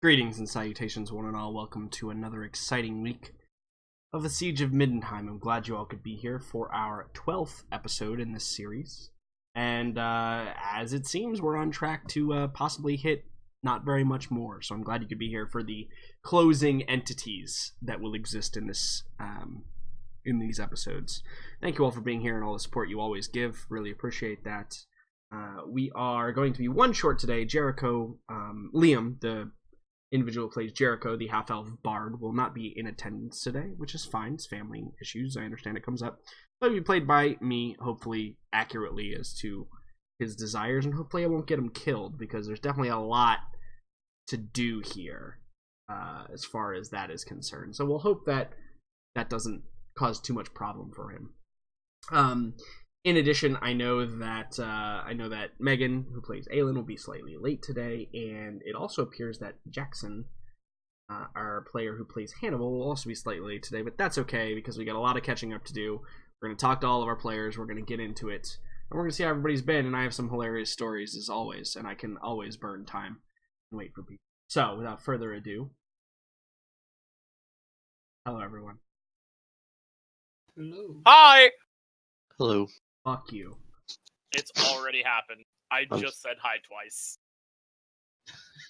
Greetings and salutations, one and all. Welcome to another exciting week of the Siege of Middenheim. I'm glad you all could be here for our 12th episode in this series. And as it seems, we're on track to possibly hit not very much more. So I'm glad you could be here for the closing entities that will exist in this in these episodes. Thank you all for being here and all the support you always give. Really appreciate that. We are going to be one short today. Jericho, Liam, the individual who plays Jericho, the half-elf bard, will not be in attendance today, which is fine. It's family issues. I understand it comes up. But he'll be played by me, hopefully accurately as to his desires, and hopefully I won't get him killed, because there's definitely a lot to do here as far as that is concerned. So we'll hope that that doesn't cause too much problem for him. In addition, I know that Megan, who plays Aelin, will be slightly late today, and it also appears that Jackson, our player who plays Hannibal, will also be slightly late today, but that's okay because we got a lot of catching up to do. We're going to talk to all of our players, we're going to get into it, and we're going to see how everybody's been, and I have some hilarious stories as always, and I can always burn time and wait for people. So, without further ado, hello everyone. Hello. Hi! Hello. Fuck you. It's already happened. I just said hi twice.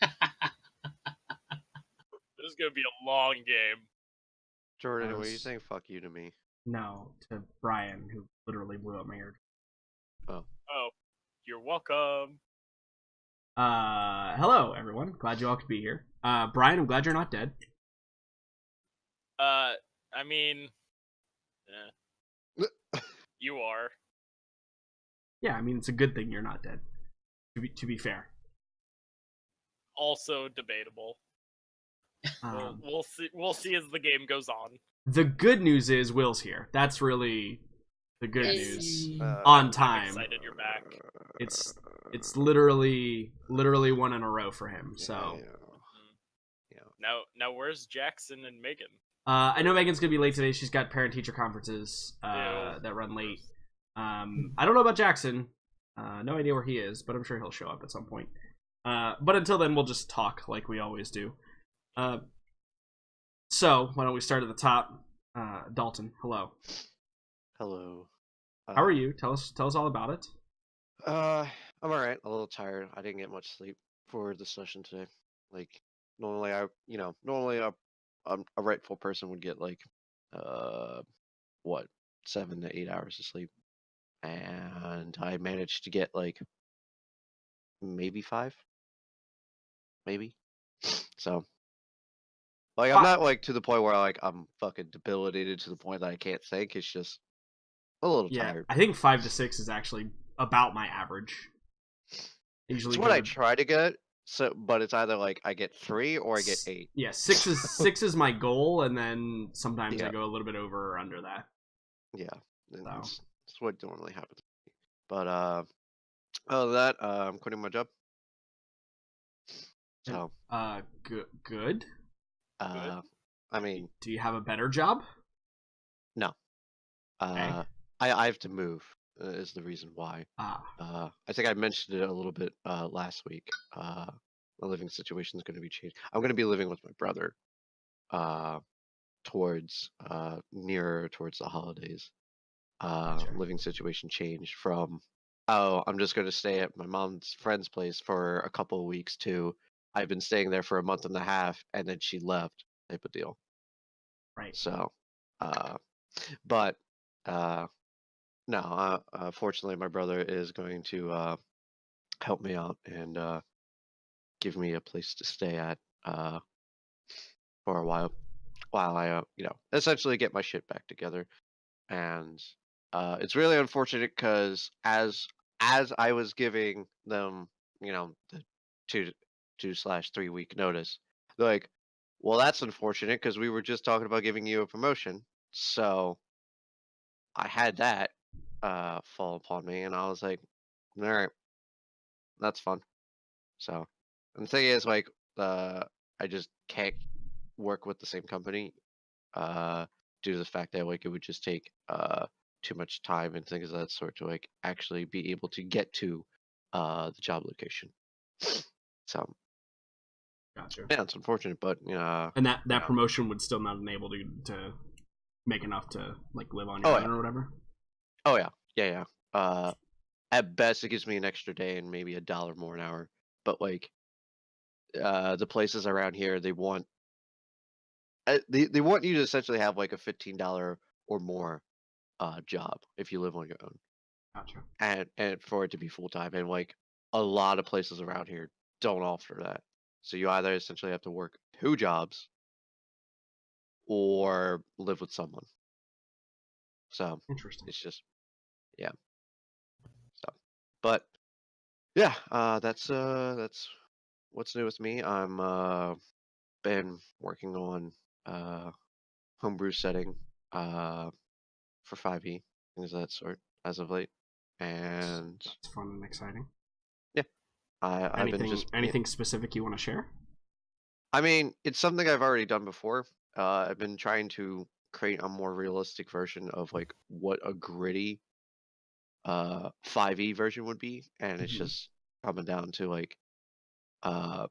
This is gonna be a long game. Jordan, what are you saying fuck you to me? No, to Brian, who literally blew up my ear. Oh, you're welcome. Hello everyone. Glad you all could be here. Brian, I'm glad you're not dead. I mean... you are. Yeah, I mean, it's a good thing you're not dead. To be fair. Also debatable. We'll see as the game goes on. The good news is Will's here. That's really the good Yay. news. Uh, On I'm time. excited you're back. It's literally one in a row for him. So Now where's Jackson and Megan? I know Megan's gonna be late today. She's got parent-teacher conferences Ew. that run late. I don't know about Jackson. No idea where he is, but I'm sure he'll show up at some point. But until then, we'll just talk like we always do. So why don't we start at the top? Dalton, hello. Hello. How are you? Tell us all about it. I'm alright. A little tired. I didn't get much sleep for the session today. Like, normally a rightful person would get like, 7 to 8 hours of sleep, and I managed to get like maybe 5, maybe. So, like, I'm not like to the point where like I'm fucking debilitated to the point that I can't think. It's just a little tired. I think 5 to 6 is actually about my average. Usually It's what I try to get. So, but it's either like I get 3 or I get 8. Yeah, 6 is my goal, and then sometimes I Yeah. go a little bit over or under that. Yeah, and So. it's what normally happens. But other than that, I'm quitting my job. So Good. I mean, Do you have a better job? no. Okay. I have to move. Is the reason why. Ah. I think I mentioned it a little bit last week. The living situation is going to be changed. I'm going to be living with my brother. Towards nearer towards the holidays. Gotcha. Living situation changed from, oh, I'm just going to stay at my mom's friend's place for a couple of weeks to I've been staying there for a month and a half and then she left type of deal. Right. So, but no, fortunately my brother is going to help me out and give me a place to stay at for a while I essentially get my shit back together. And it's really unfortunate because as I was giving them, the 2/3 week notice, they're like, well, that's unfortunate because we were just talking about giving you a promotion. So I had that fall upon me, and I was like, all right, that's fun. So, and the thing is, like, I just can't work with the same company due to the fact that like it would just take too much time and things of that sort to like actually be able to get to the job location. So Gotcha. Yeah, it's unfortunate, but And that promotion would still not enable you to make enough to like live on your own or whatever. Oh yeah. At best, it gives me an extra day and maybe $1 more an hour. But like, the places around here, they want they want you to essentially have like a $15 or more job if you live on your own, Gotcha. and for it to be full time. And like a lot of places around here don't offer that. So you either essentially have to work 2 jobs or live with someone. So Interesting. it's just yeah. So, but yeah, that's what's new with me. I'm been working on homebrew setting for 5e, things of that sort as of late, and That's fun and exciting. yeah, I've been just anything specific you want to share? I mean, it's something I've already done before. I've been trying to create a more realistic version of like what a gritty 5e version would be, and it's just coming down to like uh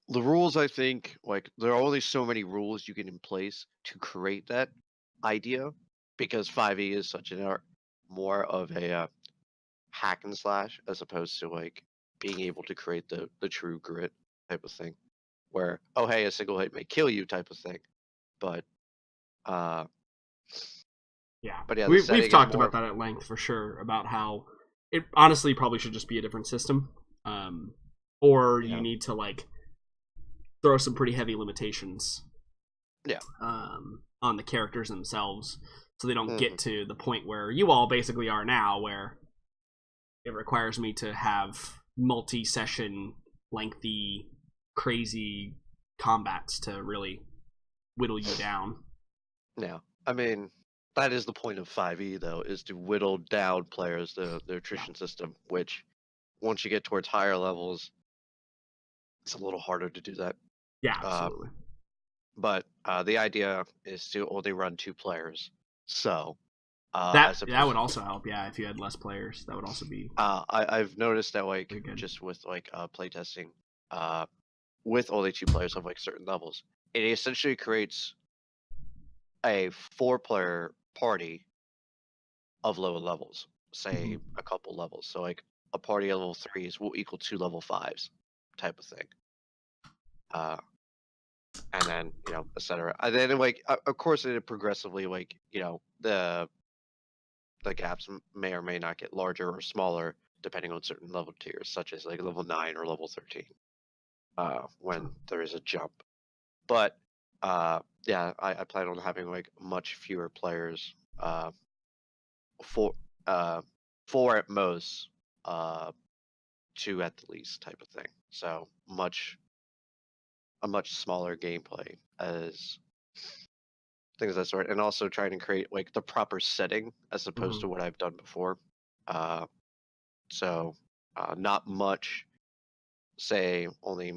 the rules. I think like there are only so many rules you can in place to create that idea, because 5e is such an art, more of a hack and slash, as opposed to like being able to create the true grit type of thing, where oh hey, a single hit may kill you type of thing. But uh Yeah, but yeah, the we've setting is talked more about that at length for sure, about how it honestly probably should just be a different system, or you need to like throw some pretty heavy limitations, on the characters themselves, so they don't get to the point where you all basically are now, where it requires me to have multi-session, lengthy, crazy combats to really whittle you down. Yeah, I mean, that is the point of 5e though, is to whittle down players, the attrition system, which once you get towards higher levels, it's a little harder to do that. Yeah, absolutely. But the idea is to only run 2 players. So that would also help. Yeah, if you had less players, that would also be. I've noticed that like just with like playtesting, with only 2 players of like certain levels, it essentially creates a 4-player party of lower levels, say a couple levels. So like a party of level 3s will equal 2 level 5s, type of thing. And then etc. And then like of course it progressively like the gaps may or may not get larger or smaller depending on certain level tiers, such as like level 9 or level 13, when there is a jump. But yeah, I plan on having like much fewer players, four at most, 2 at the least, type of thing. So a much smaller gameplay as things of that sort, and also trying to create like the proper setting as opposed to what I've done before. So not much, say only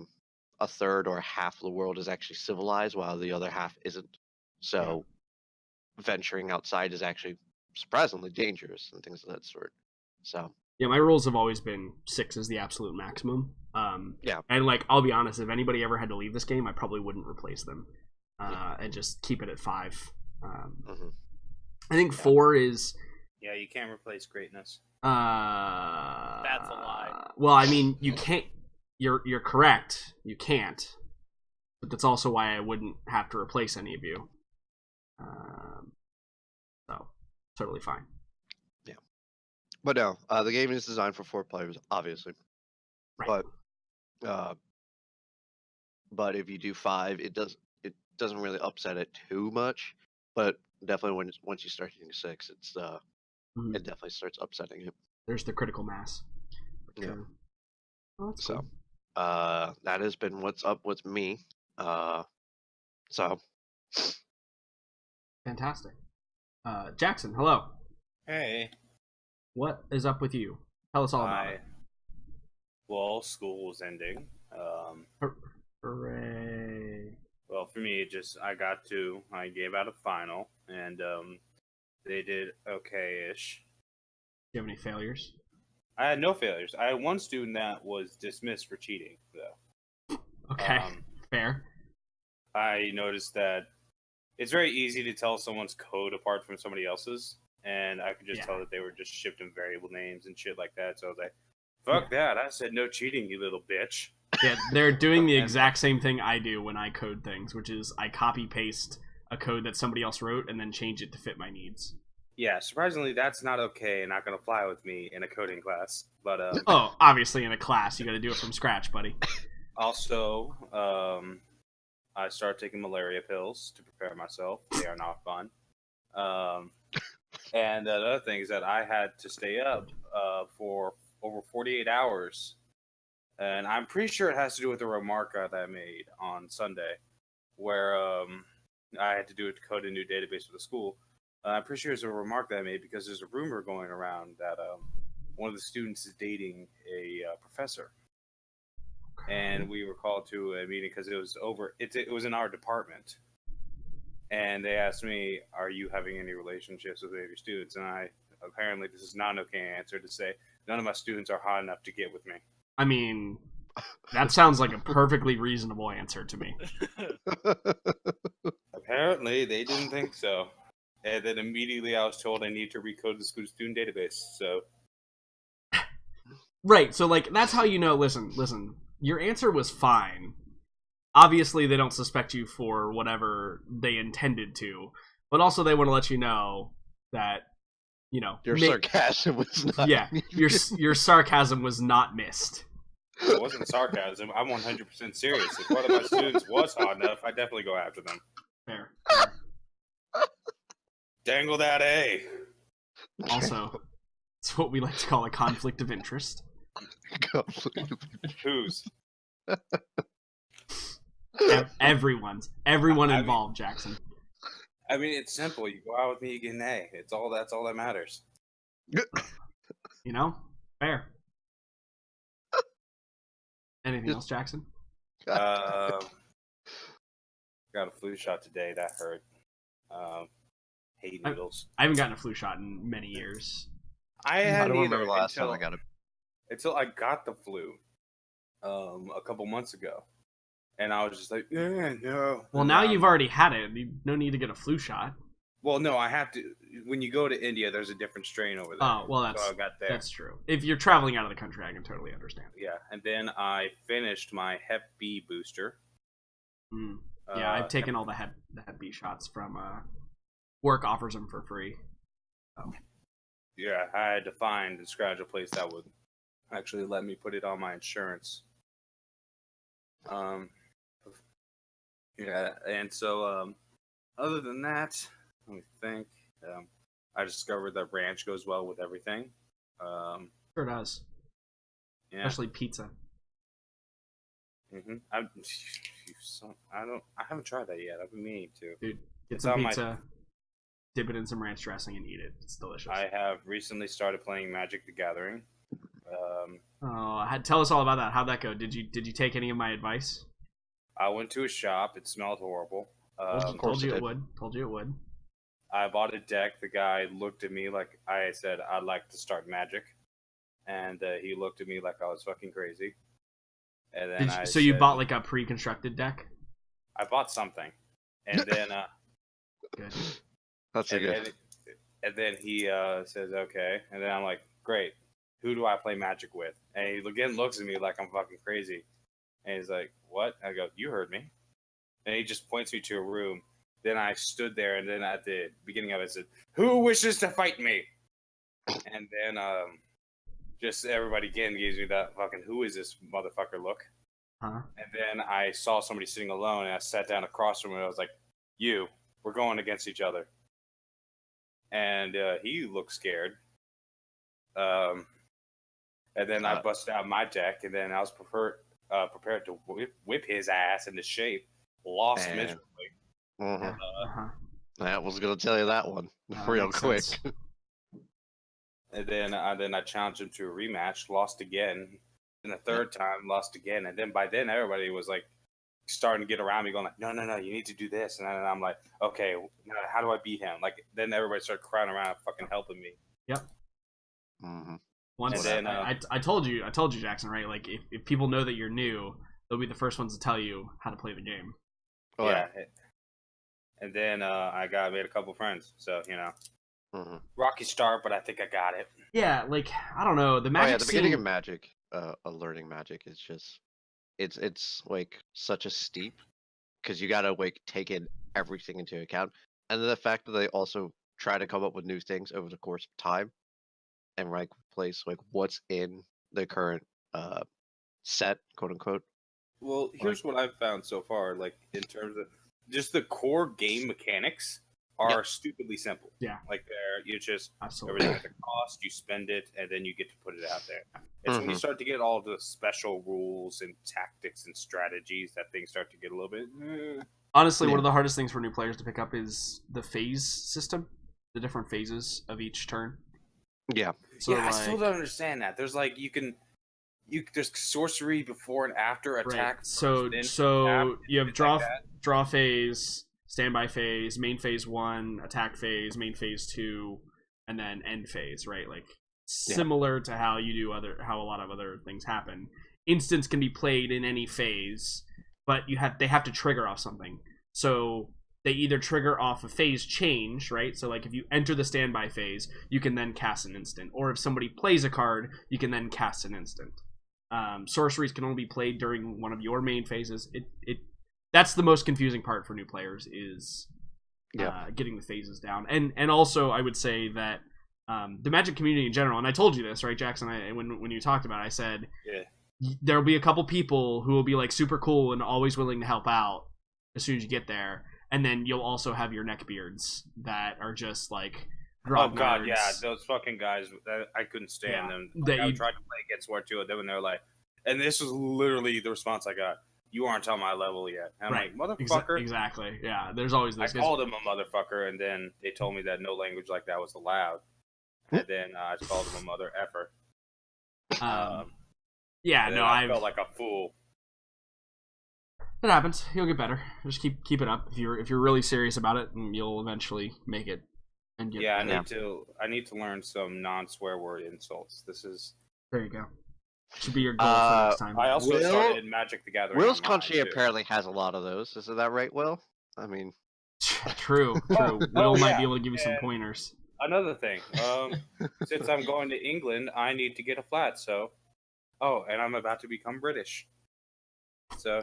a third or half of the world is actually civilized while the other half isn't. So venturing outside is actually surprisingly dangerous and things of that sort. So yeah, my rules have always been 6 is the absolute maximum. And like I'll be honest, if anybody ever had to leave this game, I probably wouldn't replace them, and just keep it at 5. I think 4 is. Yeah, you can't replace greatness. That's a lie. Well, I mean, you can't. You're correct. You can't, but that's also why I wouldn't have to replace any of you. So totally fine. Yeah, but no, the game is designed for 4 players, obviously. Right. But if you do 5, it doesn't really upset it too much. But definitely once you start hitting 6, it's it definitely starts upsetting it. There's the critical mass. Yeah. Sure. Oh, that's so cool. That has been what's up with me. So fantastic. Jackson, hello. Hey. What is up with you? Tell us all about it. Well, school was ending. Hooray. Well, for me, I gave out a final, and they did okay-ish. Do you have any failures? I had no failures. I had one student that was dismissed for cheating, though. Okay, fair. I noticed that it's very easy to tell someone's code apart from somebody else's, and I could just tell that they were just shipped in variable names and shit like that. So I was like, fuck that. I said no cheating, you little bitch. Yeah, they're doing the exact same thing I do when I code things, which is I copy-paste a code that somebody else wrote and then change it to fit my needs. Yeah, surprisingly, that's not okay and not going to fly with me in a coding class. But oh, obviously in a class, you got to do it from scratch, buddy. Also, I started taking malaria pills to prepare myself. They are not fun. And the other thing is that I had to stay up for over 48 hours. And I'm pretty sure it has to do with a remark that I made on Sunday, where I had to do it to code a new database for the school. I'm pretty sure it's a remark that I made because there's a rumor going around that one of the students is dating a professor. And we were called to a meeting because it was over. It was in our department, and they asked me, "Are you having any relationships with any of your students?" And apparently this is not an okay answer to say. None of my students are hot enough to get with me. I mean, that sounds like a perfectly reasonable answer to me. Apparently they didn't think so, and then immediately I was told I need to recode the student database. So, right. So like that's how you know. Listen. Your answer was fine. Obviously, they don't suspect you for whatever they intended to, but also they want to let you know that, you know, your sarcasm was not. Yeah, your sarcasm was not missed. It wasn't sarcasm. I'm 100% serious. If one of my students was hot enough, I'd definitely go after them. Fair. Dangle that A. Also, it's what we like to call a conflict of interest. Whose? Everyone involved, Jackson. I mean, it's simple. You go out with me, you get an A. That's all that matters. You know, fair. Anything else, Jackson? Got a flu shot today. That hurt. Hate needles. I haven't gotten a flu shot in many years. I don't remember the last time I got it. Until I got the flu a couple months ago. And I was just like, no. Well, now you've already had it. No need to get a flu shot. Well, no, I have to. When you go to India, there's a different strain over there. Oh, well, that's true. If you're traveling out of the country, I can totally understand. Yeah, and then I finished my Hep B booster. Yeah, I've taken all the Hep B shots from work offers them for free. Oh. Yeah, I had to find and scratch a place that would actually let me put it on my insurance. Yeah, and so other than that, let me think. I discovered that ranch goes well with everything. Sure does. Yeah. Especially pizza. I haven't tried that yet. I've been meaning to. Dude, get some pizza, dip it in some ranch dressing, and eat it. It's delicious. I have recently started playing Magic the Gathering. Tell us all about that. How'd that go? Did you take any of my advice? I went to a shop. It smelled horrible. Told you it would. I bought a deck. The guy looked at me like I said, I'd like to start Magic. And he looked at me like I was fucking crazy. And then you bought like a pre-constructed deck? I bought something. And then... good. That's a good. And then he says, okay. And then I'm like, great. Who do I play Magic with? And he again looks at me like I'm fucking crazy. And he's like, what? I go, you heard me. And he just points me to a room. Then I stood there, and then at the beginning of it, I said, who wishes to fight me? And then just everybody again gives me that fucking who is this motherfucker look. Huh? And then I saw somebody sitting alone, and I sat down across from him, and I was like, we're going against each other. And he looked scared. And then I busted out my deck, and then I was prepared to whip his ass into shape. Lost miserably. I was going to tell you that one real quick. And then I challenged him to a rematch, lost again. And the third time, lost again. And then by then, everybody was like starting to get around me, going like, no, you need to do this. And then I'm like, okay, how do I beat him? Like, then everybody started crowding around, fucking helping me. Yep. Mm-hmm. Once I told you, Jackson, right? Like, if people know that you're new, they'll be the first ones to tell you how to play the game. Oh, yeah. And then I made a couple friends, so rocky start, but I think I got it. Yeah, like I don't know, the Magic the beginning of Magic, learning Magic is just it's like such a steep because you gotta like take in everything into account, and then the fact that they also try to come up with new things over the course of time, and like replace like what's in the current set, quote unquote. Well, here's what I've found so far, like in terms of just the core game mechanics are stupidly simple. Yeah. Like you just Absolutely. everything has a cost, you spend it, and then you get to put it out there. It's when you start to get all the special rules and tactics and strategies that things start to get a little bit. Honestly, one of the hardest things for new players to pick up is the phase system, the different phases of each turn. Yeah. So I still don't understand that. There's like there's sorcery before and after attack. Right. So you have draw phase, standby phase, main phase 1, attack phase, main phase 2, and then end phase, right? Like similar to how how a lot of other things happen. Instants can be played in any phase, but they have to trigger off something. So they either trigger off a phase change, right? So like if you enter the standby phase, you can then cast an instant. Or if somebody plays a card, you can then cast an instant. Sorceries can only be played during one of your main phases. That's the most confusing part for new players is getting the phases down. And also I would say that the Magic community in general, and I told you this, right, Jackson? When you talked about it, I said there'll be a couple people who will be like super cool and always willing to help out as soon as you get there. And then you'll also have your neckbeards that are just like oh god, nerds. Yeah, those fucking guys, I couldn't stand them. Like, I tried to play against one or two of them, and they're like, and this was literally the response I got: "You aren't on my level yet." And I'm like, "Motherfucker!" Exactly. Yeah, there's always this. I called him a motherfucker, and then they told me that no language like that was allowed, and then I called him a mother effer. I felt like a fool. It happens. You'll get better. Just keep it up. If you're really serious about it, and you'll eventually make it. And get better. I need to learn some non-swear word insults. There you go. Should be your goal for next time. I also started Magic the Gathering. Will's country apparently has a lot of those. Isn't that right, Will? I mean, true. Will might be able to give you some pointers. Another thing, since I'm going to England, I need to get a flat. So, and I'm about to become British. So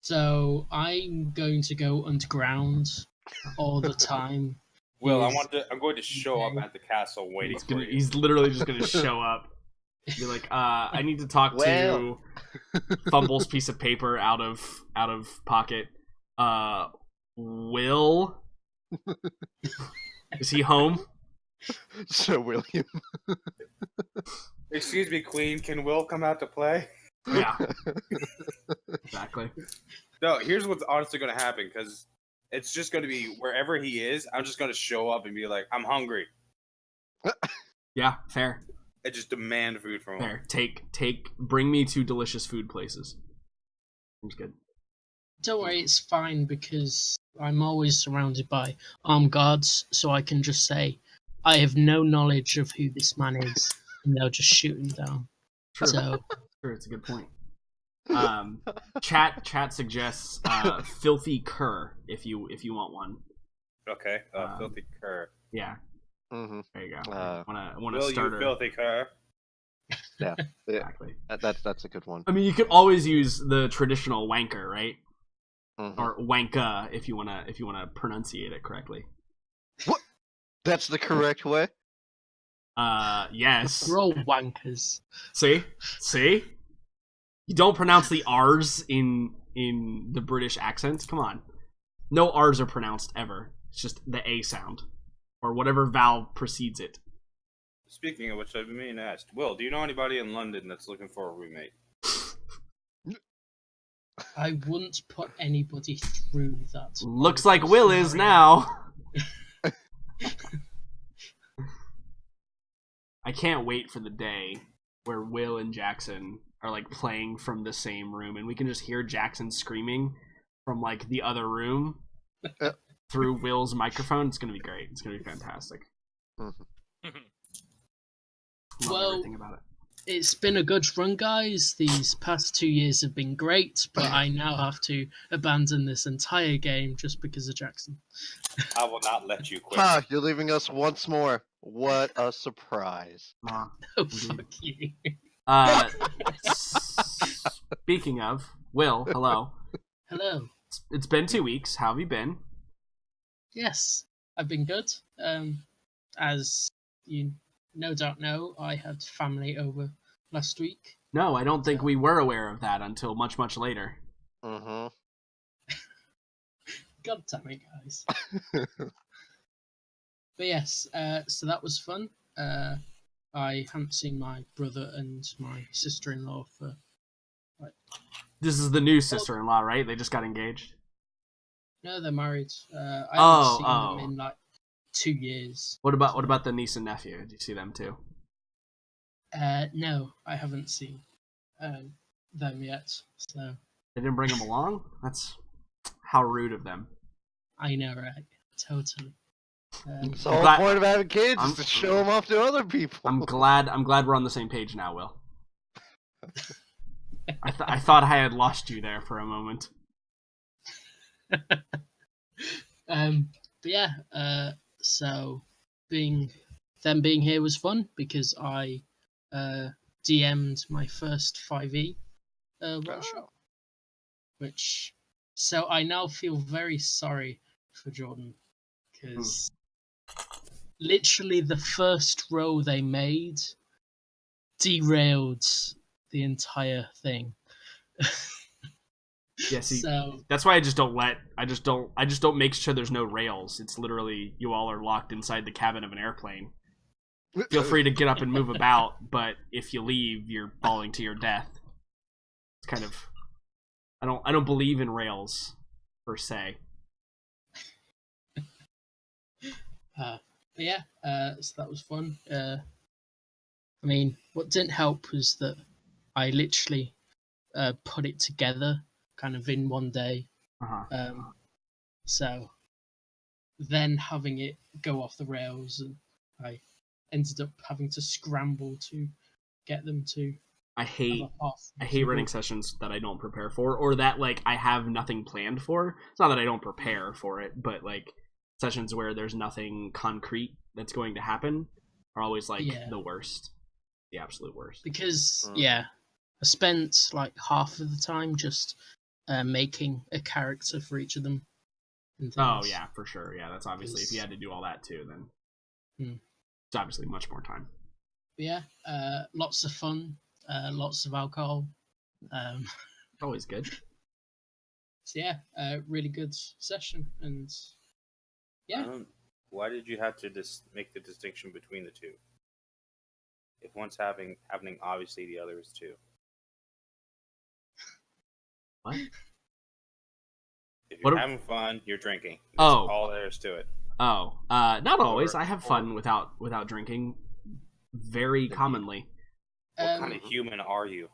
So I'm going to go underground all the time. Well, I'm going to show up at the castle waiting for you. He's literally just going to show up. Be like, I need to talk to Fumble's piece of paper out of pocket. Will? Is he home? Sir William. Excuse me, Queen. Can Will come out to play? Yeah. Exactly. No, here's what's honestly going to happen, because it's just going to be wherever he is, I'm just going to show up and be like, I'm hungry. Yeah, fair. And just demand food from him. Fair. Bring me to delicious food places. Seems good. Don't worry, it's fine, because I'm always surrounded by armed guards, so I can just say, I have no knowledge of who this man is, and they'll just shoot him down. True. So, sure, it's a good point. Chat suggests filthy cur if you want one. Okay, filthy cur. Yeah. Mm-hmm. There you go. Want a Will starter. You filthy cur? Yeah, exactly. That's a good one. I mean, you could always use the traditional wanker, right? Mm-hmm. Or wanka if you wanna pronunciate it correctly. What? That's the correct way? Yes. we're all wankers. See? You don't pronounce the R's in the British accent? Come on. No R's are pronounced ever. It's just the A sound. Or whatever vowel precedes it. Speaking of which, I've been meaning to ask, Will, do you know anybody in London that's looking for a roommate? I wouldn't put anybody through that. Looks like Will is now. I can't wait for the day where Will and Jackson are like playing from the same room, and we can just hear Jackson screaming from like the other room through Will's microphone. It's gonna be great. It's gonna be fantastic. Well, everything about it. It's been a good run, guys. These past 2 years have been great, but I now have to abandon this entire game just because of Jackson. I will not let you quit. Ha! You're leaving us once more. What a surprise. Uh, Oh, Indeed. fuck you. Speaking of, Will, hello. Hello. It's been 2 weeks. How have you been? Yes, I've been good. As you no doubt know, I had family over last week. No, I don't think we were aware of that until much, much later. Mm-hmm. God damn it, guys. But yes, so that was fun. I haven't seen my brother and my sister-in-law for This is the new sister-in-law, right? They just got engaged. no, they're married. I haven't seen oh. them in like 2 years. What about the niece and nephew? Did you see them too? No, I haven't seen them yet. So They didn't bring them along? That's how rude of them. I know, right? Totally. It's the whole point of having kids is to show them off to other people. I'm glad we're on the same page now, Will. I thought I had lost you there for a moment. But yeah, so being here was fun because I DM'd my first 5e one shot, which so I now feel very sorry for Jordan because literally the first row they made derailed the entire thing. Yeah, see, So that's why I just don't make sure there's no rails. It's literally you all are locked inside the cabin of an airplane. Feel free to get up and move about, but if you leave, you're falling to your death. It's kind of I don't believe in rails per se. But yeah, so that was fun. I mean, what didn't help was that I literally put it together kind of in one day. Uh-huh. So then having it go off the rails, and I ended up having to scramble to get them to. I hate running sessions that I don't prepare for, or that like I have nothing planned for. It's not that I don't prepare for it, but like sessions where there's nothing concrete that's going to happen are always like the worst, the absolute worst. Because I spent like half of the time just making a character for each of them. Oh yeah, for sure. Yeah, that's obviously if you had to do all that too, then it's obviously much more time. But yeah, lots of fun, lots of alcohol. Always good. So yeah, really good session, and yeah. Why did you have to make the distinction between the two? If one's happening, obviously the other is too. What? If you're having fun, you're drinking. That's all there is to it. Oh, not always. I have fun without drinking. Very commonly. What kind of human are you?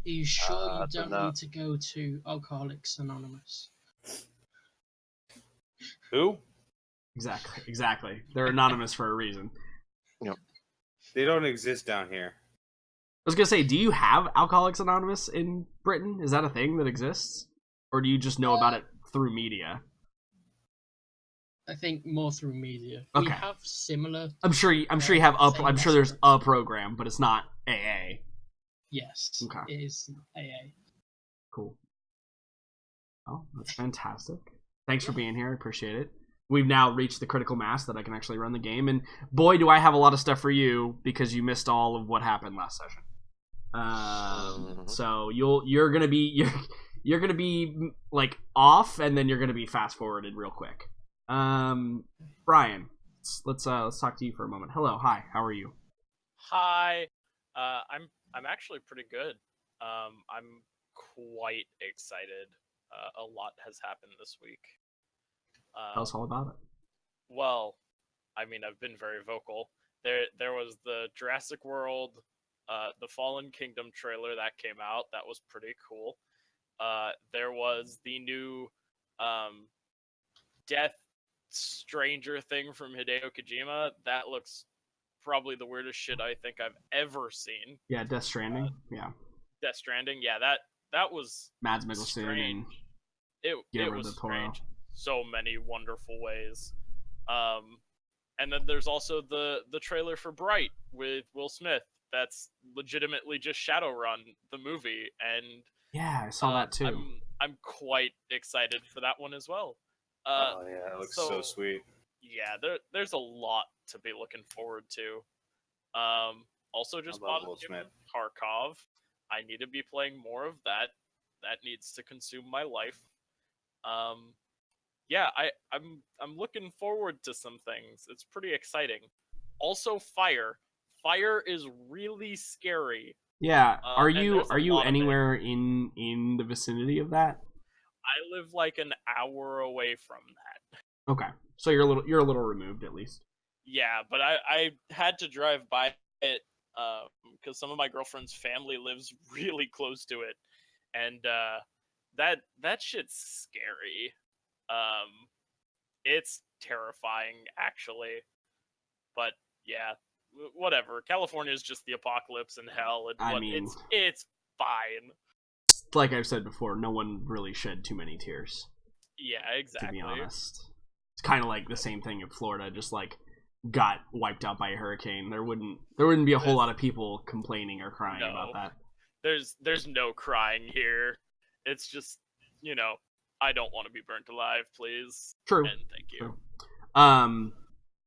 Are you sure you don't need to go to Alcoholics Anonymous? Who? Exactly. They're anonymous for a reason. Yep. They don't exist down here. I was gonna say, do you have Alcoholics Anonymous in Britain? Is that a thing that exists, or do you just know about it through media? I think more through media. Okay. We have similar. I'm sure you have I'm sure there's a program, but it's not AA. Yes. Okay. It is AA. Cool. Oh, that's fantastic. Thanks for being here. I appreciate it. We've now reached the critical mass that I can actually run the game, and boy, do I have a lot of stuff for you because you missed all of what happened last session. So you're gonna be like off, and then you're gonna be fast forwarded real quick. Brian, let's talk to you for a moment. Hello, hi, how are you? Hi, I'm actually pretty good. I'm quite excited. A lot has happened this week. Tell us all about it. Well, I mean, I've been very vocal. There was the Jurassic World, the Fallen Kingdom trailer that came out. That was pretty cool. There was the new Death Stranger thing from Hideo Kojima. That looks probably the weirdest shit I think I've ever seen. Yeah, Death Stranding. Yeah, Death Stranding. Yeah, that was Mads Mikkelsen strange. and It Guillermo was del Toro. strange. So many wonderful ways. And then there's also the trailer for Bright with Will Smith. That's legitimately just Shadowrun, the movie, and Yeah, I saw that too. I'm quite excited for that one as well. Oh yeah, it looks so sweet. Yeah, there's a lot to be looking forward to. Also just bought Will Smith. Tarkov. I need to be playing more of that. That needs to consume my life. Yeah, I'm looking forward to some things. It's pretty exciting. Also, Fire. Fire is really scary. Yeah, are and you there's a lot of it. anywhere in the vicinity of that? I live like an hour away from that. Okay, so you're a little removed at least. Yeah, but I had to drive by it because some of my girlfriend's family lives really close to it, and that shit's scary. It's terrifying actually, but yeah, whatever. California is just the apocalypse and hell, and it's fine. Like I've said before, no one really shed too many tears. Yeah, exactly. To be honest, it's kind of like the same thing if Florida just like got wiped out by a hurricane. There wouldn't be a whole lot of people complaining or crying about that. There's no crying here. It's just, I don't want to be burnt alive, please. True. And thank you. True.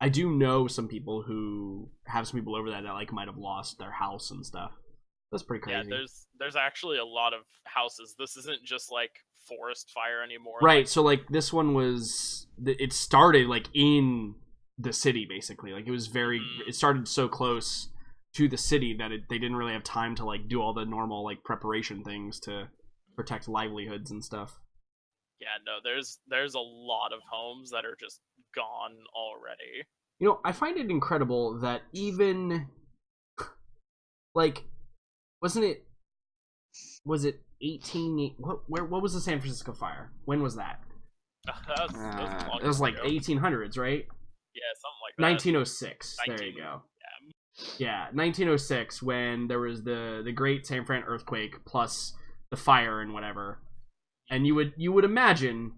I do know some people who have some people over that like might have lost their house and stuff. That's pretty crazy. Yeah, there's actually a lot of houses. This isn't just like forest fire anymore. Right. So like this one it started like in the city basically. Like it was it started so close to the city that they didn't really have time to like do all the normal like preparation things to protect livelihoods and stuff. Yeah, no, there's a lot of homes that are just gone already. I find it incredible that even like was it 18 what was the San Francisco fire? When was that? It was like 1800s, right? Yeah, something like that. 1906. There you go. Yeah, 1906 when there was the Great San Fran earthquake plus the fire and whatever. And you would imagine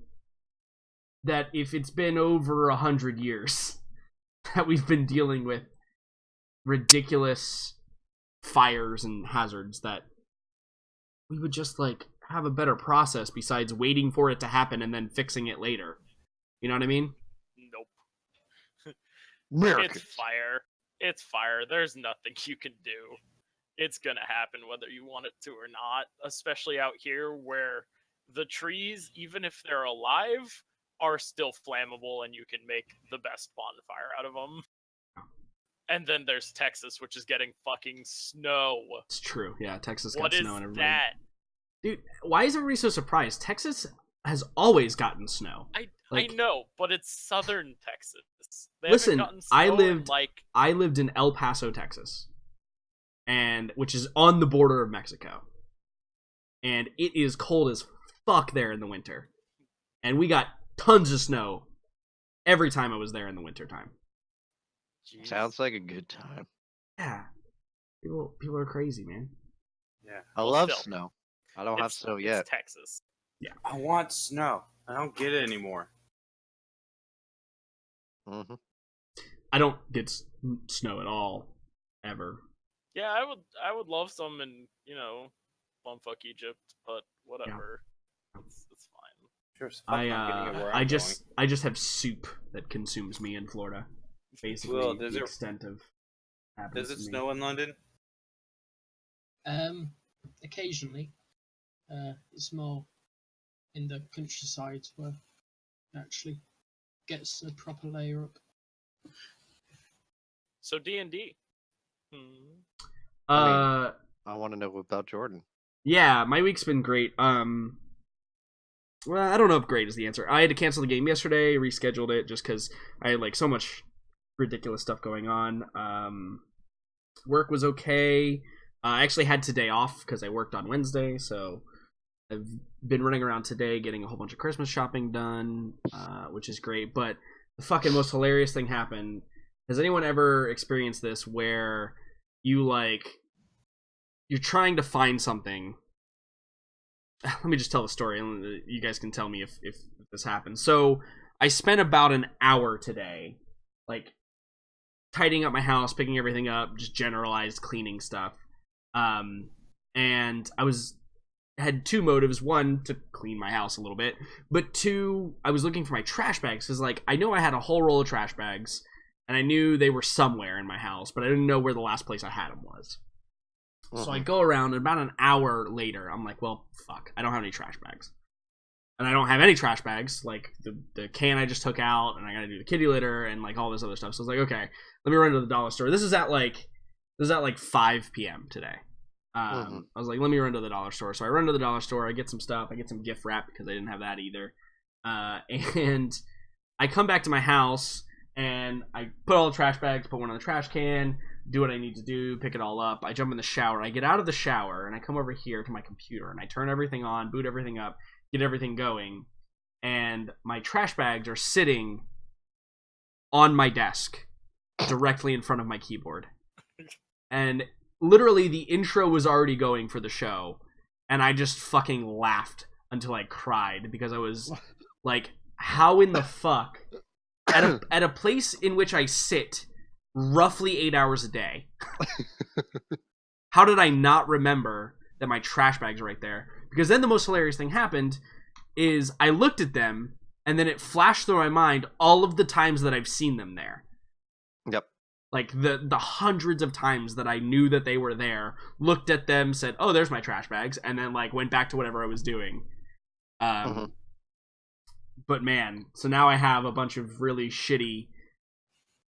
that if it's been over 100 years that we've been dealing with ridiculous fires and hazards, that we would just like have a better process besides waiting for it to happen and then fixing it later. You know what I mean? Nope. It's fire. There's nothing you can do. It's gonna happen whether you want it to or not, especially out here where the trees, even if they're alive, are still flammable and you can make the best bonfire out of them. And then there's Texas, which is getting fucking snow. It's true. Yeah, Texas got what snow and everything. That? Dude, why is everybody so surprised? Texas has always gotten snow. I know, but it's southern Texas. Listen, I lived in El Paso, Texas, which is on the border of Mexico. And it is cold as fuck there in the winter. And we got tons of snow every time I was there in the wintertime. Jeez. Sounds like a good time. Yeah. People are crazy, man. Yeah. I love snow. I don't have snow yet. It's Texas. Yeah. I want snow. I don't get it anymore. Mm-hmm. I don't get snow at all, ever. Yeah, I would love some in, bumfuck Egypt, but whatever. Yeah. It's fine. Sure, I just have soup that consumes me in Florida. Basically, the extent of. Does it snow in London? Occasionally. It's more in the countryside where it actually gets a proper layer up. So D&D. I want to know about Jordan. Yeah, my week's been great. Well, I don't know if great is the answer. I had to cancel the game yesterday, rescheduled it just because I had like so much ridiculous stuff going on. Work was okay. I actually had today off because I worked on Wednesday, so I've been running around today getting a whole bunch of Christmas shopping done, which is great. But the fucking most hilarious thing happened has anyone ever experienced this where you you're trying to find something? Let me just tell the story, and you guys can tell me if this happens. So I spent about an hour today, tidying up my house, picking everything up, just generalized cleaning stuff. And I had two motives. One, to clean my house a little bit, but two, I was looking for my trash bags, because I know I had a whole roll of trash bags, and I knew they were somewhere in my house, but I didn't know where the last place I had them was. So I go around, and about an hour later, I'm like, well, fuck, I don't have any trash bags. And I don't have any trash bags, the can I just took out, and I gotta do the kitty litter, and all this other stuff. So I was like, okay, let me run to the dollar store. This is at 5 p.m. today. I was like, let me run to the dollar store. So I run to the dollar store, I get some stuff, I get some gift wrap, because I didn't have that either. And I come back to my house, and I put all the trash bags, put one in the trash can, do what I need to do, pick it all up. I jump in the shower. I get out of the shower, and I come over here to my computer, and I turn everything on, boot everything up, get everything going, and my trash bags are sitting on my desk, directly in front of my keyboard. And literally, the intro was already going for the show, and I just fucking laughed until I cried, because I was like, how in the fuck, at a place in which I sit roughly 8 hours a day, how did I not remember that my trash bags are right there? Because then the most hilarious thing happened is I looked at them, and then it flashed through my mind all of the times that I've seen them there. Yep. The hundreds of times that I knew that they were there, looked at them, said, oh, there's my trash bags, and then went back to whatever I was doing. But man, so now I have a bunch of really shitty,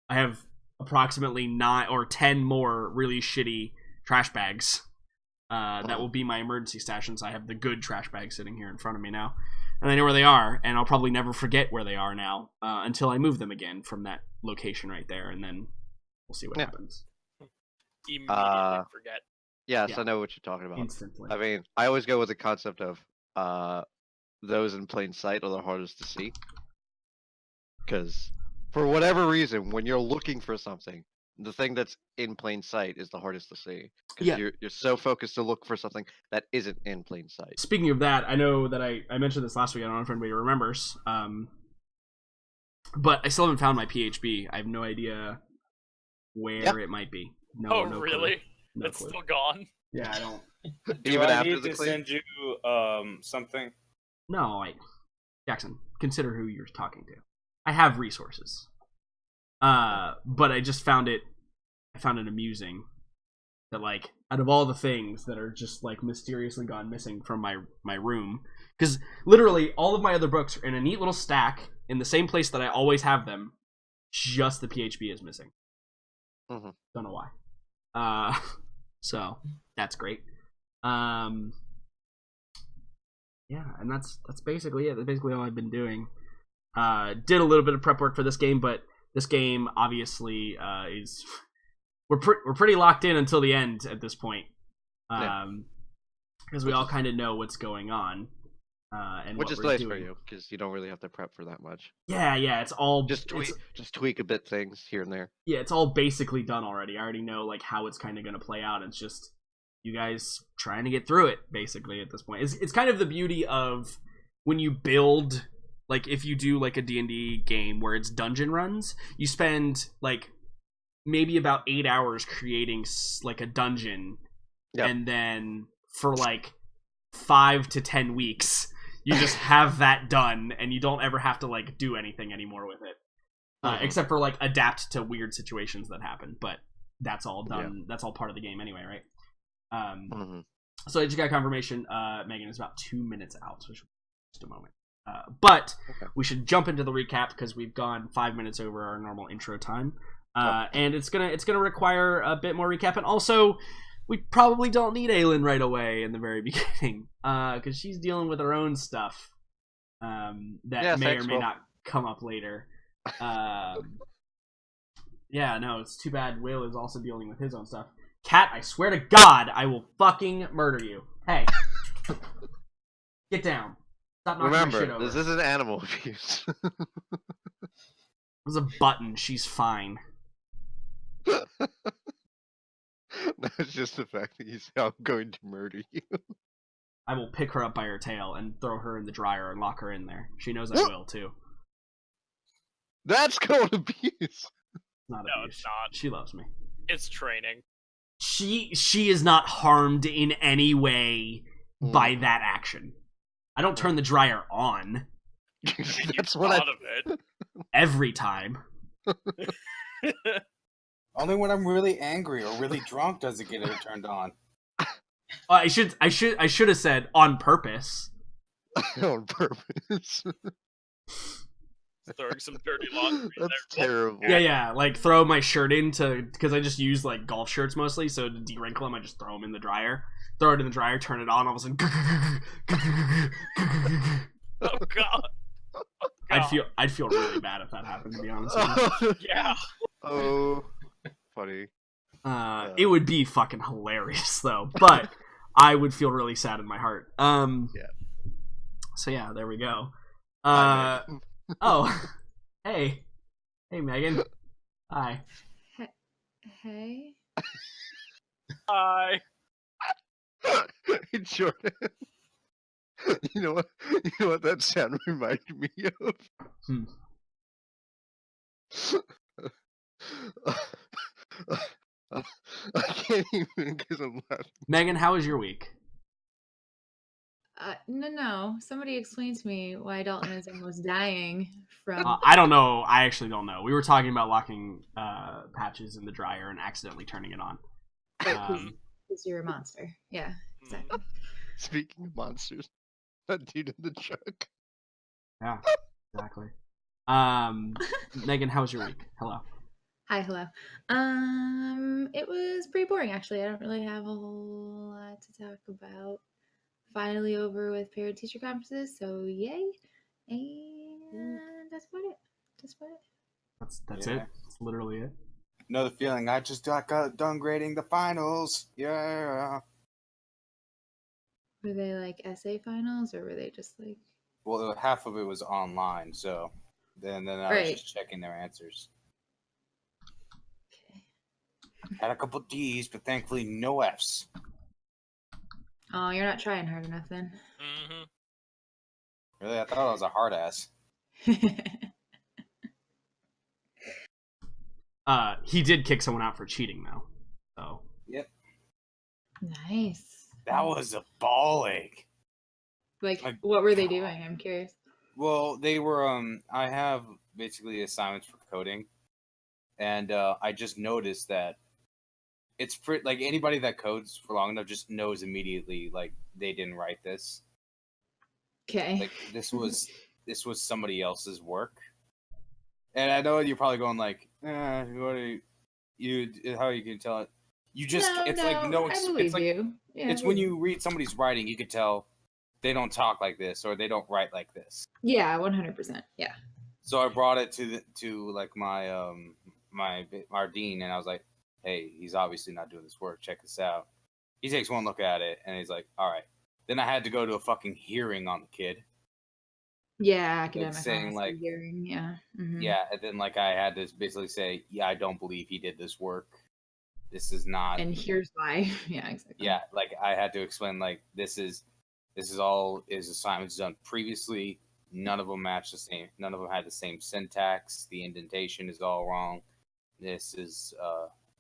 I have approximately 9 or 10 more really shitty trash bags. That will be my emergency stash, since I have the good trash bags sitting here in front of me now. And I know where they are, and I'll probably never forget where they are now, until I move them again from that location right there, and then we'll see what happens. Immediately forget. Yes, I know what you're talking about. Instantly. I mean, I always go with the concept of those in plain sight are the hardest to see. Because for whatever reason, when you're looking for something, the thing that's in plain sight is the hardest to see. Because you're so focused to look for something that isn't in plain sight. Speaking of that, I know that I mentioned this last week. I don't know if anybody remembers. But I still haven't found my PHB. I have no idea where it might be. No Really? Clue. No It's clue. still gone? Yeah, I don't. Do I need to send you something? No, Jackson, consider who you're talking to. I have resources. But I just found it amusing that out of all the things that are just mysteriously gone missing from my room, because literally all of my other books are in a neat little stack in the same place that I always have them, just the PHB is missing. Don't know why. So that's great. Yeah, and that's basically it. That's basically all I've been doing. Did a little bit of prep work for this game, but this game obviously is we're pretty locked in until the end at this point, because we all kind of know what's going on, and which what is we're nice doing. for you, because you don't really have to prep for that much. Yeah, it's all just tweak a bit things here and there. Yeah, it's all basically done already. I already know how it's kind of going to play out. It's just you guys trying to get through it basically at this point. It's kind of the beauty of when you build. If you do a D&D game where it's dungeon runs, you spend maybe about 8 hours creating a dungeon, and then for 5 to 10 weeks you just have that done, and you don't ever have to do anything anymore with it, except for adapt to weird situations that happen. But that's all done. That's all part of the game anyway, right? So I just got confirmation. Megan is about 2 minutes out, so just a moment. But we should jump into the recap, because we've gone 5 minutes over our normal intro time, and it's gonna require a bit more recap. And also, we probably don't need Aylin right away in the very beginning, because she's dealing with her own stuff that may or may not come up later. It's too bad Will is also dealing with his own stuff. Cat, I swear to God, I will fucking murder you. Hey, get down. Remember, this isn't animal abuse. There's a button. She's fine. No, it's just the fact that you say I'm going to murder you. I will pick her up by her tail and throw her in the dryer and lock her in there. She knows I will too. That's called abuse. Not No, abuse. it's not. She loves me. It's training. She is not harmed in any way by that action. I don't turn the dryer on That's You what I thought of it. every time. Only when I'm really angry or really drunk does it get it turned on. I should have said on purpose. on purpose. Throwing some dirty laundry in That's there. terrible. Yeah, like throw my shirt in because I just use like golf shirts mostly, so to de-wrinkle them, I just throw them in the dryer. Throw it in the dryer, turn it on, all of a sudden. Oh god. I'd feel really bad if that happened, to be honest with you. Yeah. Oh, funny. It would be fucking hilarious though, but I would feel really sad in my heart. Yeah. So yeah, there we go. Hi, Oh, hey, Megan. Hi. Hey. Hi. Hey, Jordan. You know what that sound reminded me of? I can't even because I'm laughing. Megan, how was your week? No. Somebody explain to me why Dalton is almost dying from. I don't know. I actually don't know. We were talking about locking patches in the dryer and accidentally turning it on. Because you're a monster. Yeah, exactly. Speaking of monsters, that dude in the truck. Yeah, exactly. Megan, how was your week? Hello. Hi, hello. It was pretty boring actually. I don't really have a whole lot to talk about. Finally over with parent-teacher conferences, so yay! And that's about it. That's Yeah. it. That's literally it. Know the feeling. I just got done grading the finals. Yeah. Were they like essay finals, or were they just like? Well, half of it was online, so then I was Right. just checking their answers. Okay. Had a couple D's, but thankfully no F's. Oh, you're not trying hard enough then. Mm-hmm. Really, I thought I was a hard ass. He did kick someone out for cheating though. So Yep. Nice. That was a ball ache. Like, Like, what were they doing? I'm curious. Well, they were. I have basically assignments for coding, and I just noticed that it's pretty. Like anybody that codes for long enough just knows immediately. Like they didn't write this. Okay. Like this was somebody else's work. And I know you're probably going like, what are you? How you can tell it? You just it's like no. I It's believe like you. Yeah, it's when you read somebody's writing, you can tell they don't talk like this or they don't write like this. Yeah, 100%. Yeah. So I brought it to like my our dean, and I was like, hey, he's obviously not doing this work. Check this out. He takes one look at it, and he's like, all right. Then I had to go to a fucking hearing on the kid. Yeah, academic saying, honesty like- hearing. Yeah. Mhm. Yeah, and then like I had to basically say, yeah, I don't believe he did this work. This is not. And here's why. Yeah, exactly. Yeah, like I had to explain like this is all his assignments done previously. None of them match the same. None of them had the same syntax. The indentation is all wrong. This is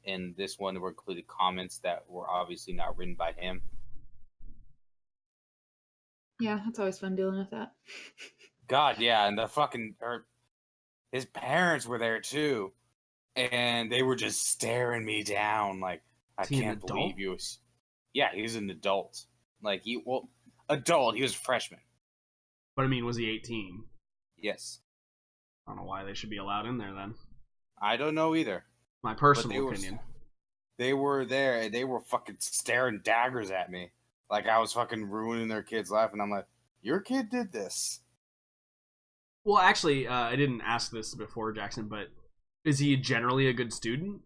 in this one were included comments that were obviously not written by him. Yeah, it's always fun dealing with that. God, yeah, and his parents were there too, and they were just staring me down like I Is he an can't adult? believe you. Yeah, he was an adult. Like adult. He was a freshman. but I mean, was he 18? Yes, I don't know why they should be allowed in there then. I don't know either. My But personal opinion. They were there, and they were fucking staring daggers at me, like I was fucking ruining their kid's life, and I'm like, your kid did this. Well, actually, I didn't ask this before, Jackson, but is he generally a good student?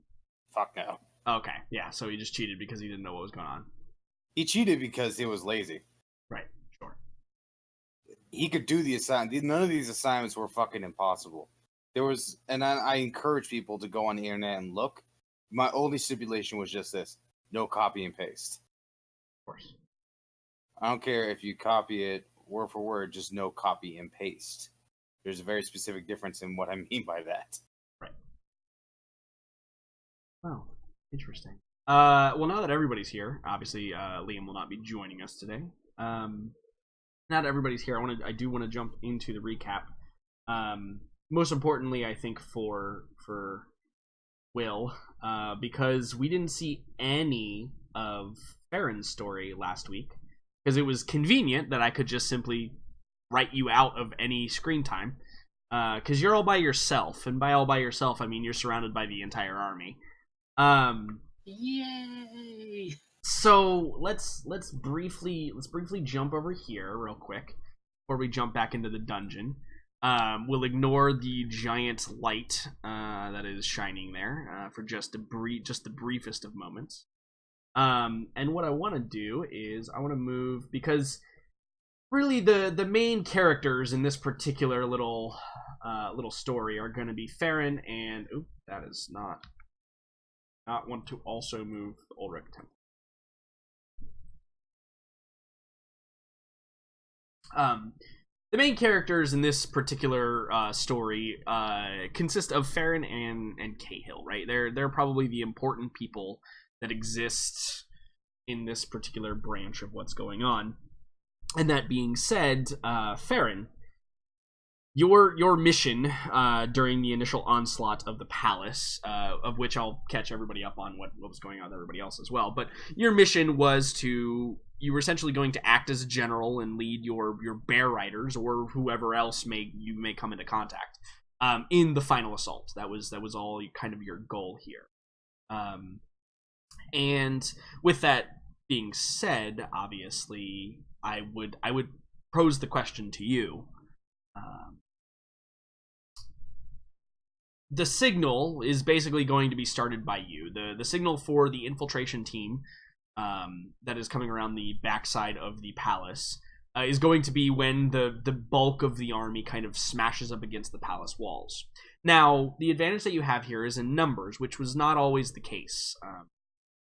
Fuck no. Okay, yeah, so he just cheated because he didn't know what was going on. He cheated because he was lazy. Right, sure. He could do the assignment. None of these assignments were fucking impossible. There was, and I encourage people to go on the internet and look. My only stipulation was just this: no copy and paste. Of course. I don't care if you copy it word for word, just no copy and paste. There's a very specific difference in what I mean by that. Right. Oh, interesting. Well, now that everybody's here, obviously Liam will not be joining us today. Now that everybody's here, I do want to jump into the recap. Most importantly, I think for Will, because we didn't see any of Farron's story last week, because it was convenient that I could just simply write you out of any screen time, because you're all by yourself, and by all by yourself, I mean you're surrounded by the entire army. Yay! So let's briefly jump over here real quick before we jump back into the dungeon. We'll ignore the giant light that is shining there for just the briefest of moments. And what I want to do is I want to move, because really the main characters in this particular little story are going to be Farron and that is not want to also move the Ulrich Temple. The main characters in this particular story consist of Farron and Cahill, right? They're probably the important people that exist in this particular branch of what's going on. And that being said, Farron, your mission during the initial onslaught of the palace, of which I'll catch everybody up on what was going on with everybody else as well, but your mission was you were essentially going to act as a general and lead your bear riders or whoever else you may come into contact in the final assault. That was all kind of your goal here. And with that being said, obviously, I would pose the question to you. The signal is basically going to be started by you. The signal for the infiltration team that is coming around the backside of the palace is going to be when the bulk of the army kind of smashes up against the palace walls. Now, the advantage that you have here is in numbers, which was not always the case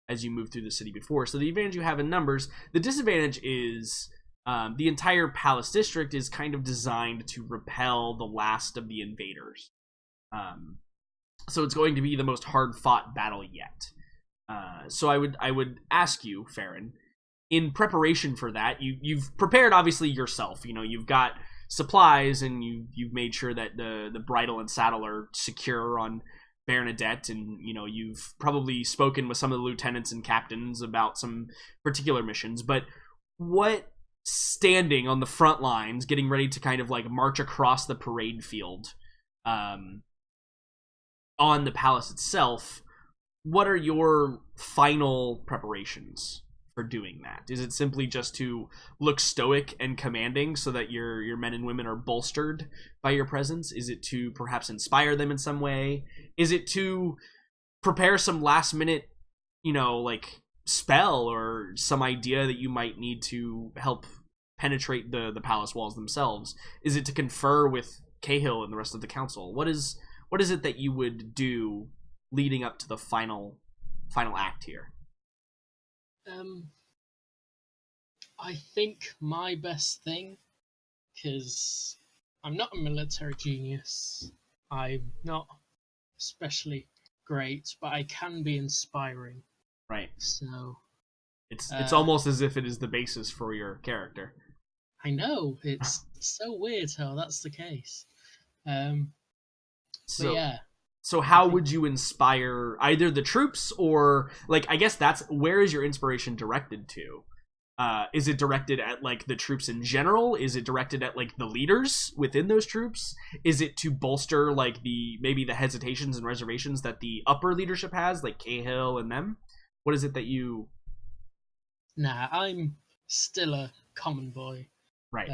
as you move through the city before. So the advantage you have in numbers, the disadvantage is the entire palace district is kind of designed to repel the last of the invaders. So it's going to be the most hard-fought battle yet. So I would ask you, Farron, in preparation for that, you've prepared obviously yourself. You know, you've got supplies and you've made sure that the bridle and saddle are secure on Bernadette, and you know you've probably spoken with some of the lieutenants and captains about some particular missions. But what standing on the front lines, getting ready to kind of like march across the parade field, on the palace itself, what are your final preparations for doing that? Is it simply just to look stoic and commanding so that your men and women are bolstered by your presence? Is it to perhaps inspire them in some way? Is it to prepare some last minute, like spell or some idea that you might need to help penetrate the palace walls themselves? Is it to confer with Cahill and the rest of the council? What is it that you would do leading up to the final act here? I think my best thing, because I'm not a military genius, I'm not especially great, but I can be inspiring. Right. So it's almost as if it is the basis for your character. I know, it's so weird how that's the case. But yeah. So how would you inspire either the troops or, like, I guess where is your inspiration directed to? Is it directed at, like, the troops in general? Is it directed at, like, the leaders within those troops? Is it to bolster, like, maybe the hesitations and reservations that the upper leadership has, like Cahill and them? What is it that you... Nah, I'm still a common boy. Right.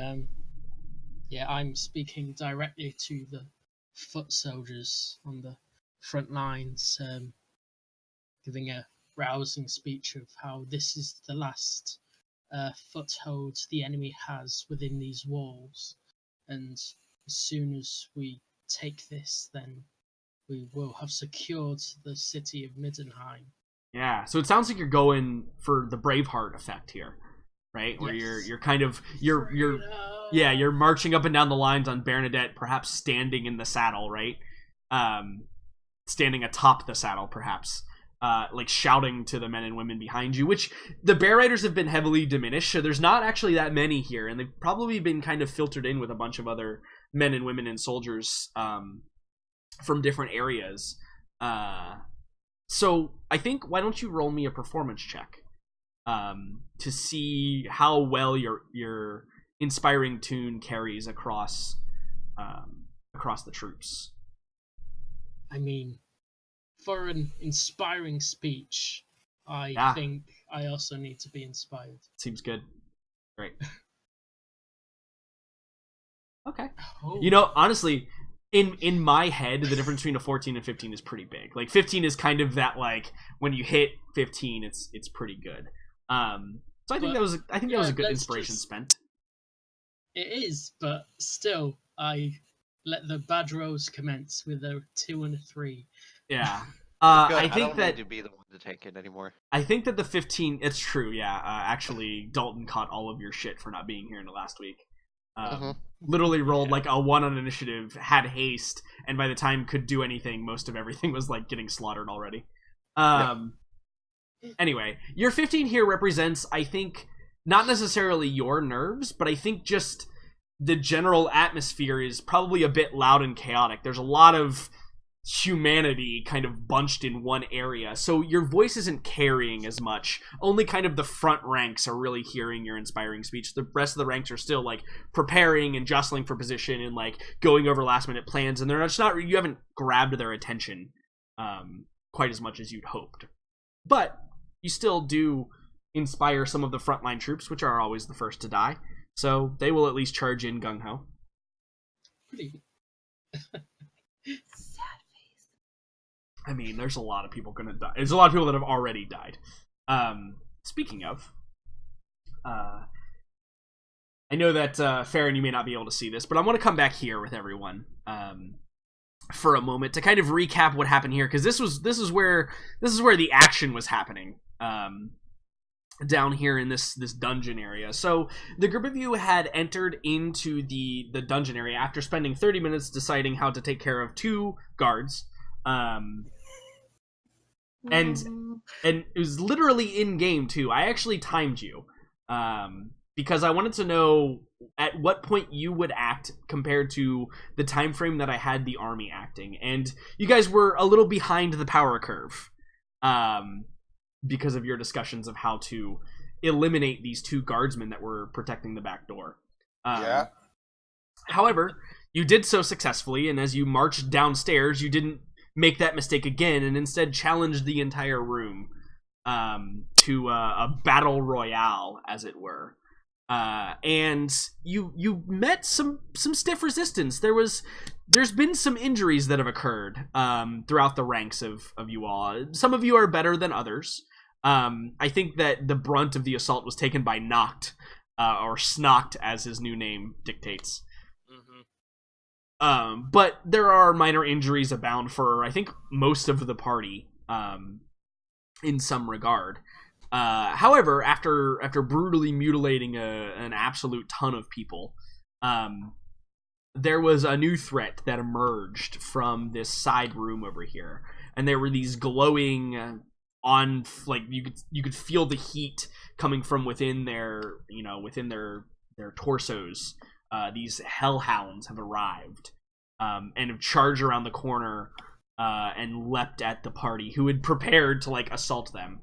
Yeah, I'm speaking directly to the foot soldiers on the front lines, giving a rousing speech of how this is the last foothold the enemy has within these walls, and as soon as we take this, then we will have secured the city of Middenheim. Yeah, so it sounds like you're going for the Braveheart effect here, right? Where Yes. you're kind of you're yeah, you're marching up and down the lines on Bernadette, perhaps standing in the saddle, right? Standing atop the saddle, perhaps, like shouting to the men and women behind you. Which the Bear Riders have been heavily diminished, so there's not actually that many here, and they've probably been kind of filtered in with a bunch of other men and women and soldiers from different areas. So I think, why don't you roll me a performance check to see how well your inspiring tune carries across the troops. I mean, for an inspiring speech, I think I also need to be inspired. Seems good. Great. Okay. Oh. You know, honestly, in my head, the difference between a 14 and 15 is pretty big. Like 15 is kind of that, like, when you hit 15, it's pretty good. So I think that was a good inspiration spent. It is, but still, I let the bad rolls commence with a 2 and a 3. Yeah. Good. I think don't that need to be the one to take it anymore. I think that the 15, it's true, yeah. Actually, Dalton caught all of your shit for not being here in the last week. Literally rolled like a 1 on initiative, had haste, and by the time could do anything, most of everything was like getting slaughtered already. Anyway, your 15 here represents, I think, not necessarily your nerves, but I think just the general atmosphere is probably a bit loud and chaotic. There's a lot of humanity kind of bunched in one area, so your voice isn't carrying as much. Only kind of the front ranks are really hearing your inspiring speech. The rest of the ranks are still like preparing and jostling for position and like going over last minute plans, and they're just not, you haven't grabbed their attention quite as much as you'd hoped. But you still do inspire some of the frontline troops, which are always the first to die, so they will at least charge in gung-ho. Pretty. Sad I mean, there's a lot of people gonna die. There's a lot of people that have already died. Speaking of, I know that Farron, you may not be able to see this, but I want to come back here with everyone for a moment to kind of recap what happened here, because this is where the action was happening. Down here in this dungeon area. So the group of you had entered into the dungeon area after spending 30 minutes deciding how to take care of 2 guards. And it was literally in game too. I actually timed you because I wanted to know at what point you would act compared to the time frame that I had the army acting, and you guys were a little behind the power curve because of your discussions of how to eliminate these 2 guardsmen that were protecting the back door. However, you did so successfully, and as you marched downstairs, you didn't make that mistake again, and instead challenged the entire room to a battle royale, as it were. And you met some stiff resistance. There's been some injuries that have occurred throughout the ranks of you all. Some of you are better than others. I think that the brunt of the assault was taken by Noct, or Snoct, as his new name dictates. But there are minor injuries abound for, I think, most of the party, in some regard. However, after brutally mutilating an absolute ton of people, there was a new threat that emerged from this side room over here, and there were these glowing like you could feel the heat coming from within their torsos. These hellhounds have arrived and have charged around the corner and leapt at the party, who had prepared to like assault them.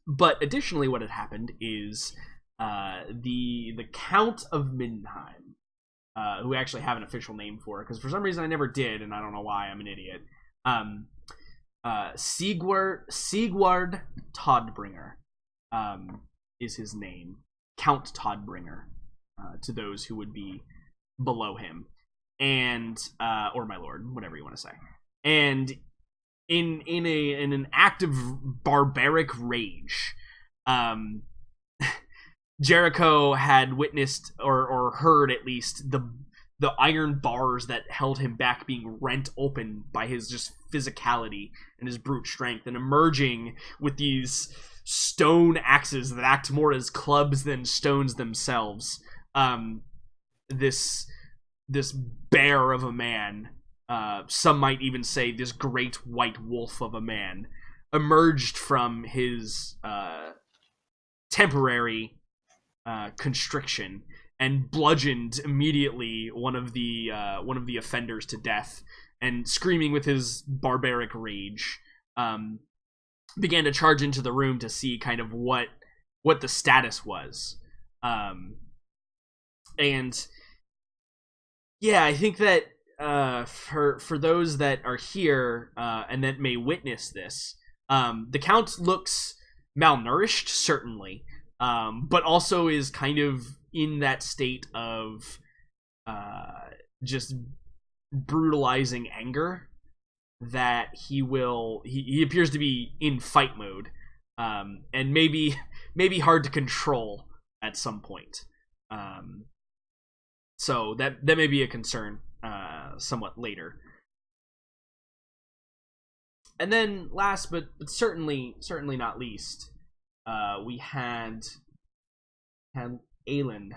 But additionally, what had happened is the Count of Middenheim, who I actually have an official name for, because for some reason I never did, and I don't know why, I'm an idiot. Sigward Todbringer is his name. Count Todbringer, to those who would be below him, and or my lord, whatever you want to say. And in an act of barbaric rage, Jericho had witnessed or heard at least iron bars that held him back being rent open by his just physicality and his brute strength, and emerging with these stone axes that act more as clubs than stones themselves. This bear of a man, some might even say this great white wolf of a man, emerged from his temporary constriction and bludgeoned immediately one of the offenders to death, and screaming with his barbaric rage, began to charge into the room to see kind of what the status was. And yeah, I think that for those that are here and that may witness this, the Count looks malnourished, certainly, but also is kind of in that state of just brutalizing anger that he appears to be in fight mode, and maybe hard to control at some point. So that may be a concern somewhat later. And then last but certainly not least, we had Aelin.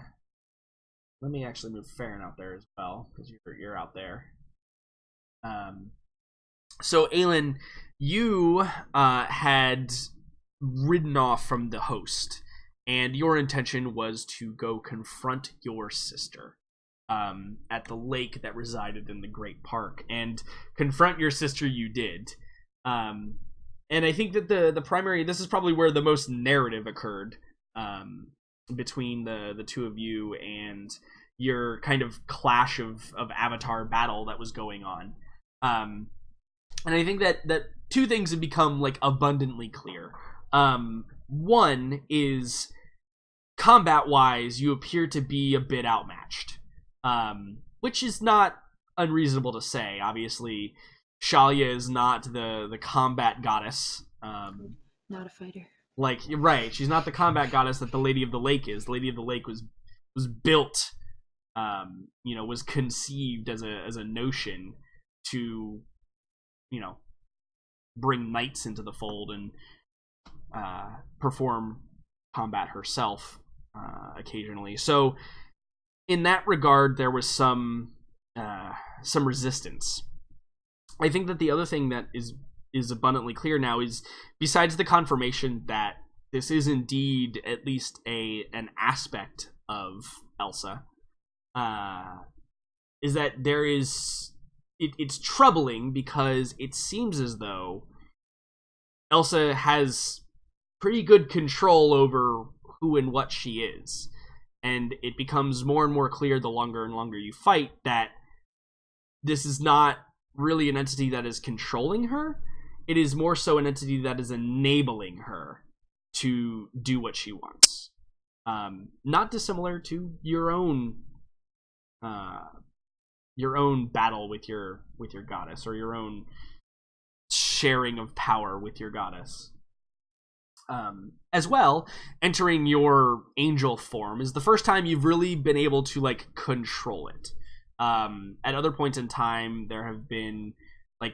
Let me actually move Farron out there as well, because you're out there. So Aelin, you had ridden off from the host, and your intention was to go confront your sister at the lake that resided in the Great Park, and confront your sister you did. And I think that the primary, this is probably where the most narrative occurred between the two of you and your kind of clash of avatar battle that was going on. And I think that two things have become like abundantly clear. One is, combat-wise, you appear to be a bit outmatched, which is not unreasonable to say. Obviously, Shalia is not the combat goddess. Not a fighter. Like, you're right, she's not the combat goddess that the Lady of the Lake is. The Lady of the Lake was built, was conceived as a notion to, bring knights into the fold and perform combat herself occasionally. So in that regard, there was some resistance. I think that the other thing that is abundantly clear now is, besides the confirmation that this is indeed at least an aspect of Elsa, is that there is it's troubling, because it seems as though Elsa has pretty good control over who and what she is, and it becomes more and more clear the longer and longer you fight that this is not really an entity that is controlling her. It is more so an entity that is enabling her to do what she wants. Not dissimilar to your own battle with your goddess, or your own sharing of power with your goddess. As well, entering your angel form is the first time you've really been able to control it. At other points in time, there have been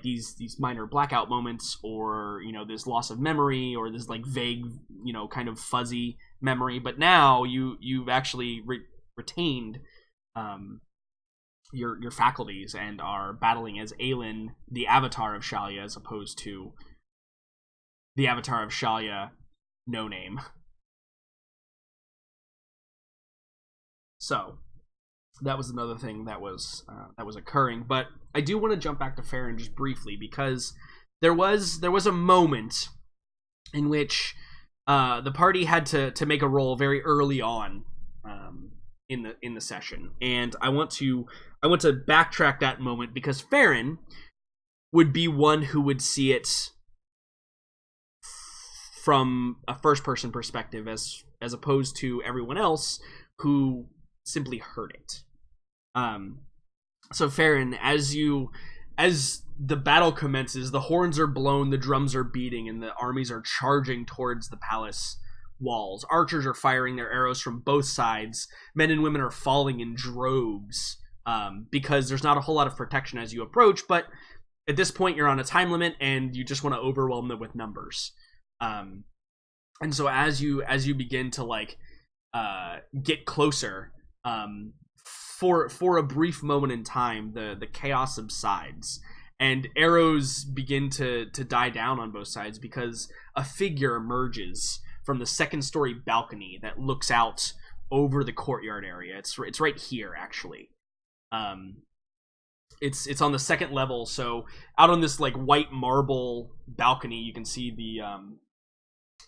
these minor blackout moments, or this loss of memory, or this vague kind of fuzzy memory. But now you've actually retained your faculties, and are battling as Aelin, the avatar of Shalia, as opposed to the avatar of Shalia, no name. So that was another thing that was occurring. But I do want to jump back to Farron just briefly, because there was a moment in which the party had to make a roll very early on in the session, and I want to backtrack that moment, because Farron would be one who would see it from a first-person perspective, as opposed to everyone else who simply heard it. So Farron, as the battle commences, the horns are blown, the drums are beating, and the armies are charging towards the palace walls. Archers are firing their arrows from both sides. Men and women are falling in droves because there's not a whole lot of protection as you approach, but at this point you're on a time limit and you just want to overwhelm them with numbers. And so as you begin to like get closer, for a brief moment in time, the chaos subsides and arrows begin to die down on both sides because a figure emerges from the second story balcony that looks out over the courtyard area. It's right here actually. It's on the second level, so out on this like white marble balcony you can see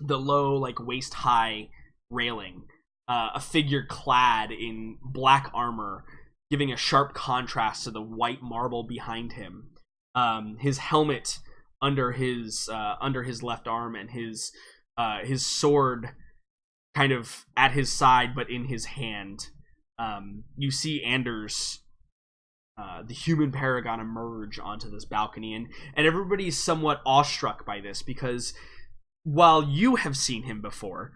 the low like waist high railing. A figure clad in black armor, giving a sharp contrast to the white marble behind him. His helmet under his left arm, and his sword kind of at his side but in his hand. You see Anders, the human paragon, emerge onto this balcony, and everybody's somewhat awestruck by this because while you have seen him before,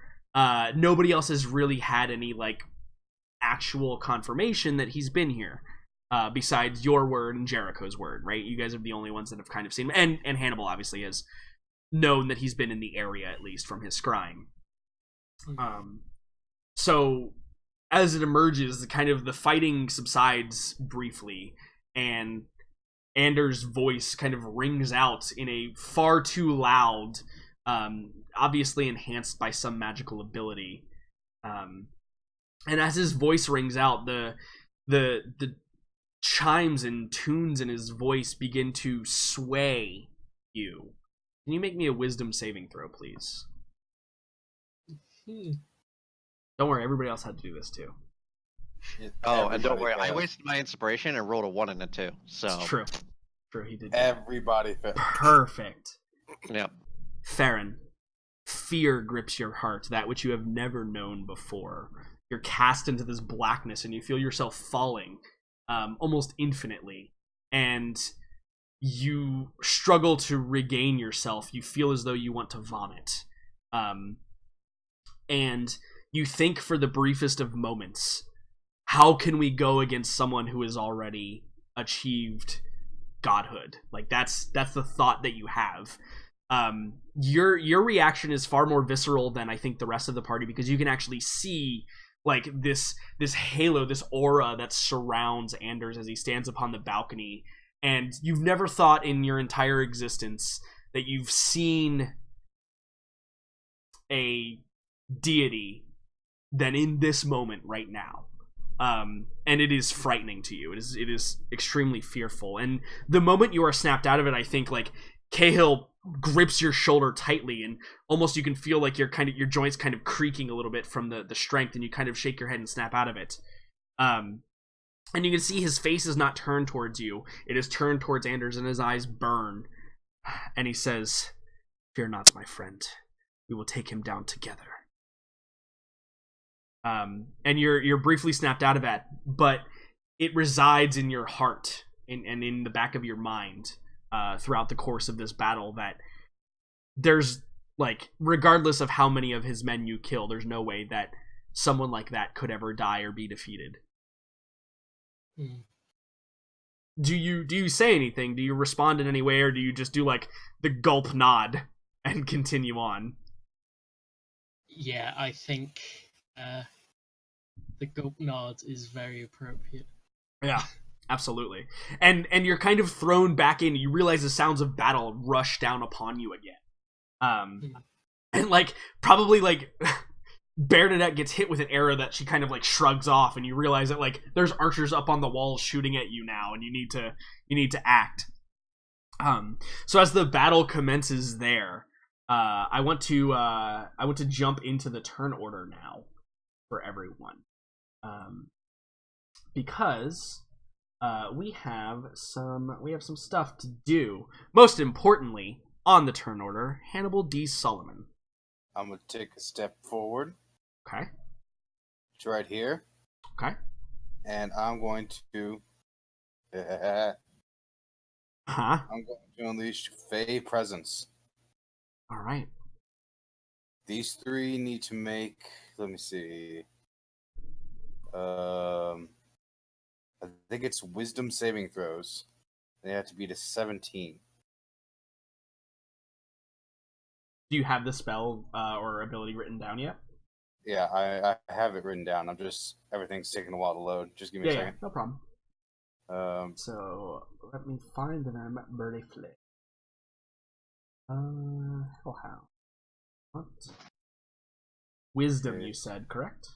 nobody else has really had any like actual confirmation that he's been here, besides your word and Jericho's word, right? You guys are the only ones that have kind of seen him, and Hannibal obviously has known that he's been in the area, at least from his scrying. So as it emerges, the fighting subsides briefly, and Anders' voice kind of rings out in a far too loud, obviously enhanced by some magical ability. And as his voice rings out, the chimes and tunes in his voice begin to sway you. Can you make me a wisdom saving throw, please? Don't worry, everybody else had to do this too. Oh, and don't worry, I wasted my inspiration and rolled a 1 and a 2. So it's true. True, he did. Everybody failed. Perfect. Yep. Farron, fear grips your heart, that which you have never known before. You're cast into this blackness and you feel yourself falling almost infinitely, and you struggle to regain yourself. You feel as though you want to vomit, and you think for the briefest of moments, how can we go against someone who has already achieved godhood? Like that's the thought that you have. Your reaction is far more visceral than I think the rest of the party, because you can actually see like this halo, this aura that surrounds Anders as he stands upon the balcony, and you've never thought in your entire existence that you've seen a deity than in this moment right now. And it is frightening to you. It is extremely fearful. And the moment you are snapped out of it, I think like Cahill grips your shoulder tightly, and almost you can feel like your joints kind of creaking a little bit from the strength, and you kind of shake your head and snap out of it. And you can see his face is not turned towards you. It is turned towards Anders, and his eyes burn. And he says, "Fear not, my friend. We will take him down together." And you're briefly snapped out of that, but it resides in your heart and in the back of your mind throughout the course of this battle, that there's like, regardless of how many of his men you kill, there's no way that someone like that could ever die or be defeated. Do you say anything? Do you respond in any way, or do you just do like the gulp nod and continue on? Yeah, I think the gulp nod is very appropriate. Yeah, absolutely. And you're kind of thrown back in. You realize the sounds of battle rush down upon you again. And like probably like Bernadette gets hit with an arrow that she kind of like shrugs off, and you realize that like there's archers up on the walls shooting at you now, and you need to act. So as the battle commences there, I want to jump into the turn order now for everyone, because we have some stuff to do. Most importantly, on the turn order, Hannibal D. Solomon. I'm gonna take a step forward. Okay. It's right here. Okay. And I'm going to. I'm going to unleash Fey Presence. All right. These three need to make. Let me see. I think it's wisdom saving throws. They have to be to 17. Do you have the spell or ability written down yet? Yeah, I have it written down. Everything's taking a while to load. Just give me a second. No problem. So let me find them briefly. How? What? Wisdom, Okay. you said, correct?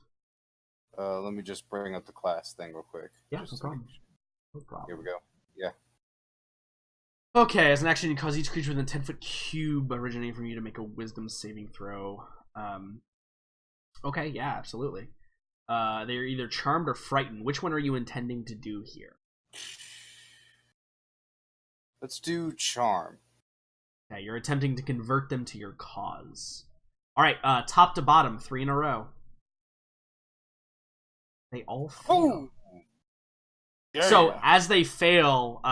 Let me just bring up the class thing real quick. Yeah, just no to problem. make sure. No problem. Here we go. Yeah. Okay, as an action, you cause each creature within 10-foot cube originating from you to make a wisdom saving throw. Okay, yeah, absolutely. They're either charmed or frightened. Which one are you intending to do here? Let's do charm. Okay, you're attempting to convert them to your cause. Alright, top to bottom, 3 in a row. They all fail. So as they fail,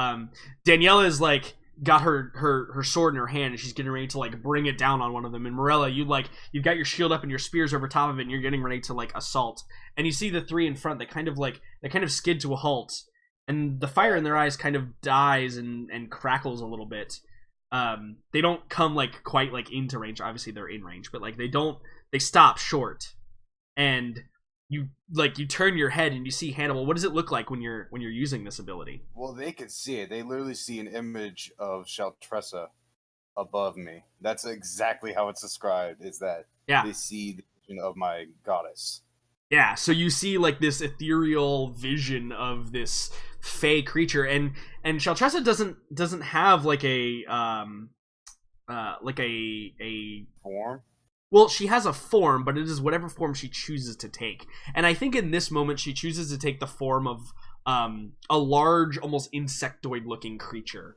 Daniela's like got her sword in her hand and she's getting ready to like bring it down on one of them. And Morella, you've got your shield up and your spears over top of it, and you're getting ready to like assault. And you see the 3 in front that kind of skid to a halt, and the fire in their eyes kind of dies and crackles a little bit. They don't come like quite like into range. Obviously they're in range, but like they stop short. And you turn your head and you see Hannibal. What does it look like when you're using this ability? Well, they can see it. They literally see an image of Shaltressa above me. That's exactly how it's described, is that they see the vision of my goddess. Yeah, so you see like this ethereal vision of this fey creature, and Shaltressa doesn't have like a form. Well, she has a form, but it is whatever form she chooses to take. And I think in this moment she chooses to take the form of a large, almost insectoid-looking creature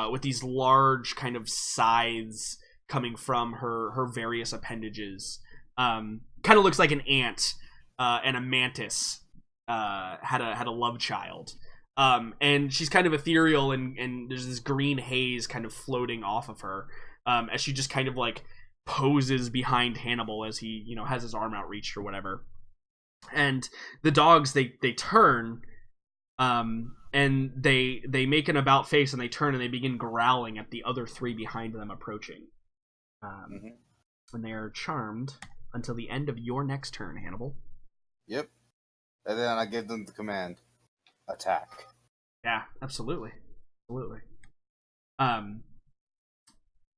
with these large kind of scythes coming from her various appendages. Kind of looks like an ant and a mantis had a love child. And she's kind of ethereal, and there's this green haze kind of floating off of her as she just kind of like poses behind Hannibal as he, has his arm outreached or whatever. And the dogs, they turn, and they make an about face, and they turn and they begin growling at the other 3 behind them approaching. And they are charmed until the end of your next turn, Hannibal. Yep. And then I give them the command, attack. Yeah, absolutely.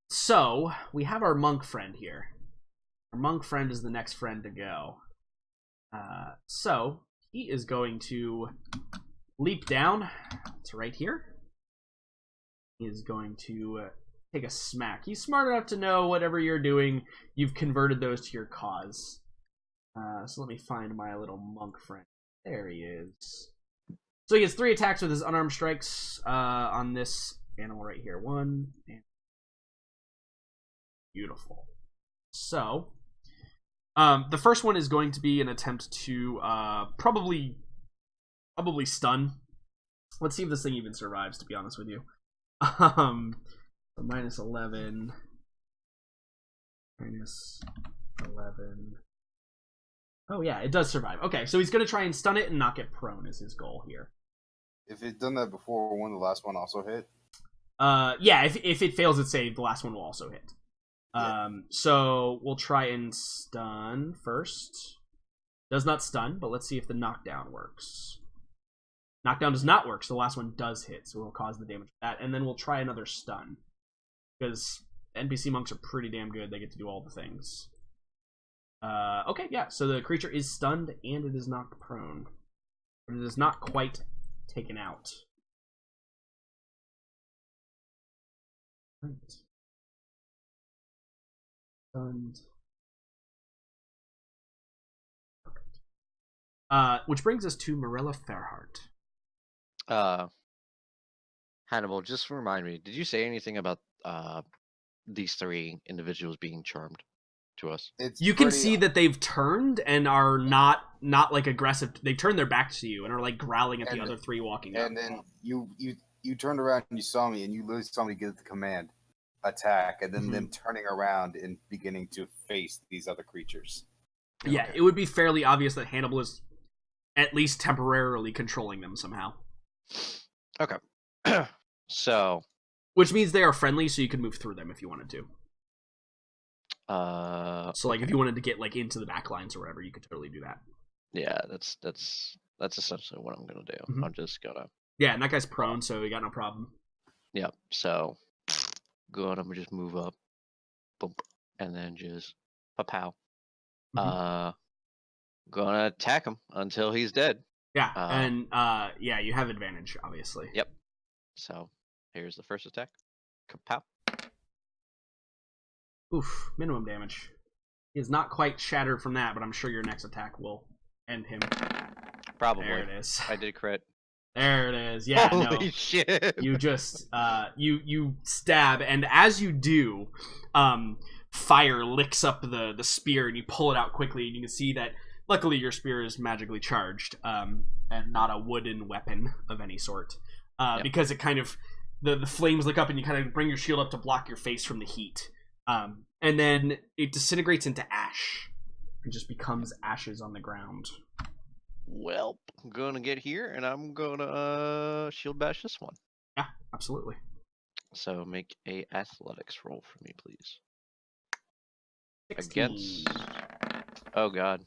So, we have our monk friend here. Our monk friend is the next friend to go. So, he is going to leap down to right here. He is going to take a smack. He's smart enough to know whatever you're doing, you've converted those to your cause. So let me find my little monk friend. There he is. So he gets 3 attacks with his unarmed strikes on this animal right here. 1 and beautiful. So, the first one is going to be an attempt to probably stun. Let's see if this thing even survives, to be honest with you. Minus 11. Minus 11. Oh yeah, it does survive. Okay, so he's going to try and stun it and knock it prone is his goal here. If it's done that before, won't the last one also hit? Yeah, if it fails its save, the last one will also hit. Yeah. So we'll try and stun first. Does not stun, but let's see if the knockdown works. Knockdown does not work, so the last one does hit, so we'll cause the damage for that, and then we'll try another stun. Because NPC monks are pretty damn good, they get to do all the things. Okay, yeah, so the creature is stunned and it is knocked prone. But it is not quite taken out. Right. Stunned. Okay. Which brings us to Morella Fairheart. Hannibal, just remind me, did you say anything about these 3 individuals being charmed to us? You can see that they've turned and are not like aggressive. They turn their backs to you and are like growling at the other 3 walking up. And then you turned around and you saw me, and you literally saw me give the command, attack, and then them turning around and beginning to face these other creatures. Yeah, okay. It would be fairly obvious that Hannibal is at least temporarily controlling them somehow. Okay. So, Which means they are friendly, so you can move through them if you wanted to. So like if you wanted to get like into the back lines or whatever, you could totally do that. yeah, that's essentially what I'm gonna do. Mhm. I'm just gonna. Yeah, and that guy's prone, so you got no problem. Yep. So, good. I'm gonna just move up, boom, and then just pow. Mhm. Gonna attack him until he's dead. Yeah, and yeah, you have advantage, obviously. Yep. So here's the first attack. Kapow. Oof, minimum damage. He is not quite shattered from that, but I'm sure your next attack will end him. Probably. There it is. I did crit. There it is. Yeah, Holy no. shit. You just you stab, and as you do, fire licks up the spear, and you pull it out quickly, and you can see that luckily your spear is magically charged, and not a wooden weapon of any sort. Yep. Because it kind of the flames lick up, and you kind of bring your shield up to block your face from the heat. And then it disintegrates into ash. It just becomes ashes on the ground. Well, I'm gonna get here, and I'm gonna shield bash this one. Yeah, absolutely. So make a athletics roll for me, please. 16. Against. Oh god.